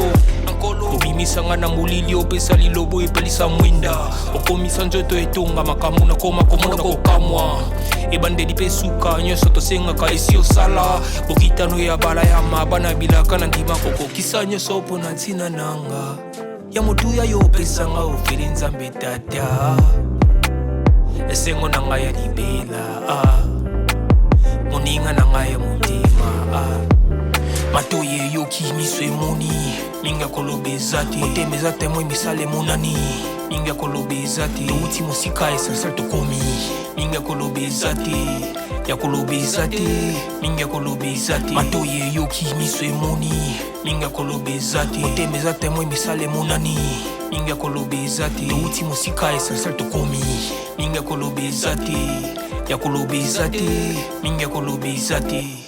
obimisa nga na molili opesa lilobo epelisa mwinda okomisa nzoto etonga makambo nakoma komona kokamwa ebandeli mpe suka nyonso tosengaka esi osala bokitano ya bala ya mabana bilaka na ndima kokokisa nyonso mpo na ntina nanga ya motuya yo pesanga ofeli nzambe tata esengo na ngai ya libela moninga na ngai ya motima matoye yoki miso emoni ninga koloba eza te motema eza temo emisala emonani ninga koloba eza te touti mosika essentiel tokomi ninga koloba eza te ya koloba eza te ninga koloba eza te matoye yoki miso emoni ninga koloba eza te motema eza temo emisala emonani ninga koloba eza te touti mosika essentiel tokomi ninga koloba eza te ya koloba eza te ninga koloba eza te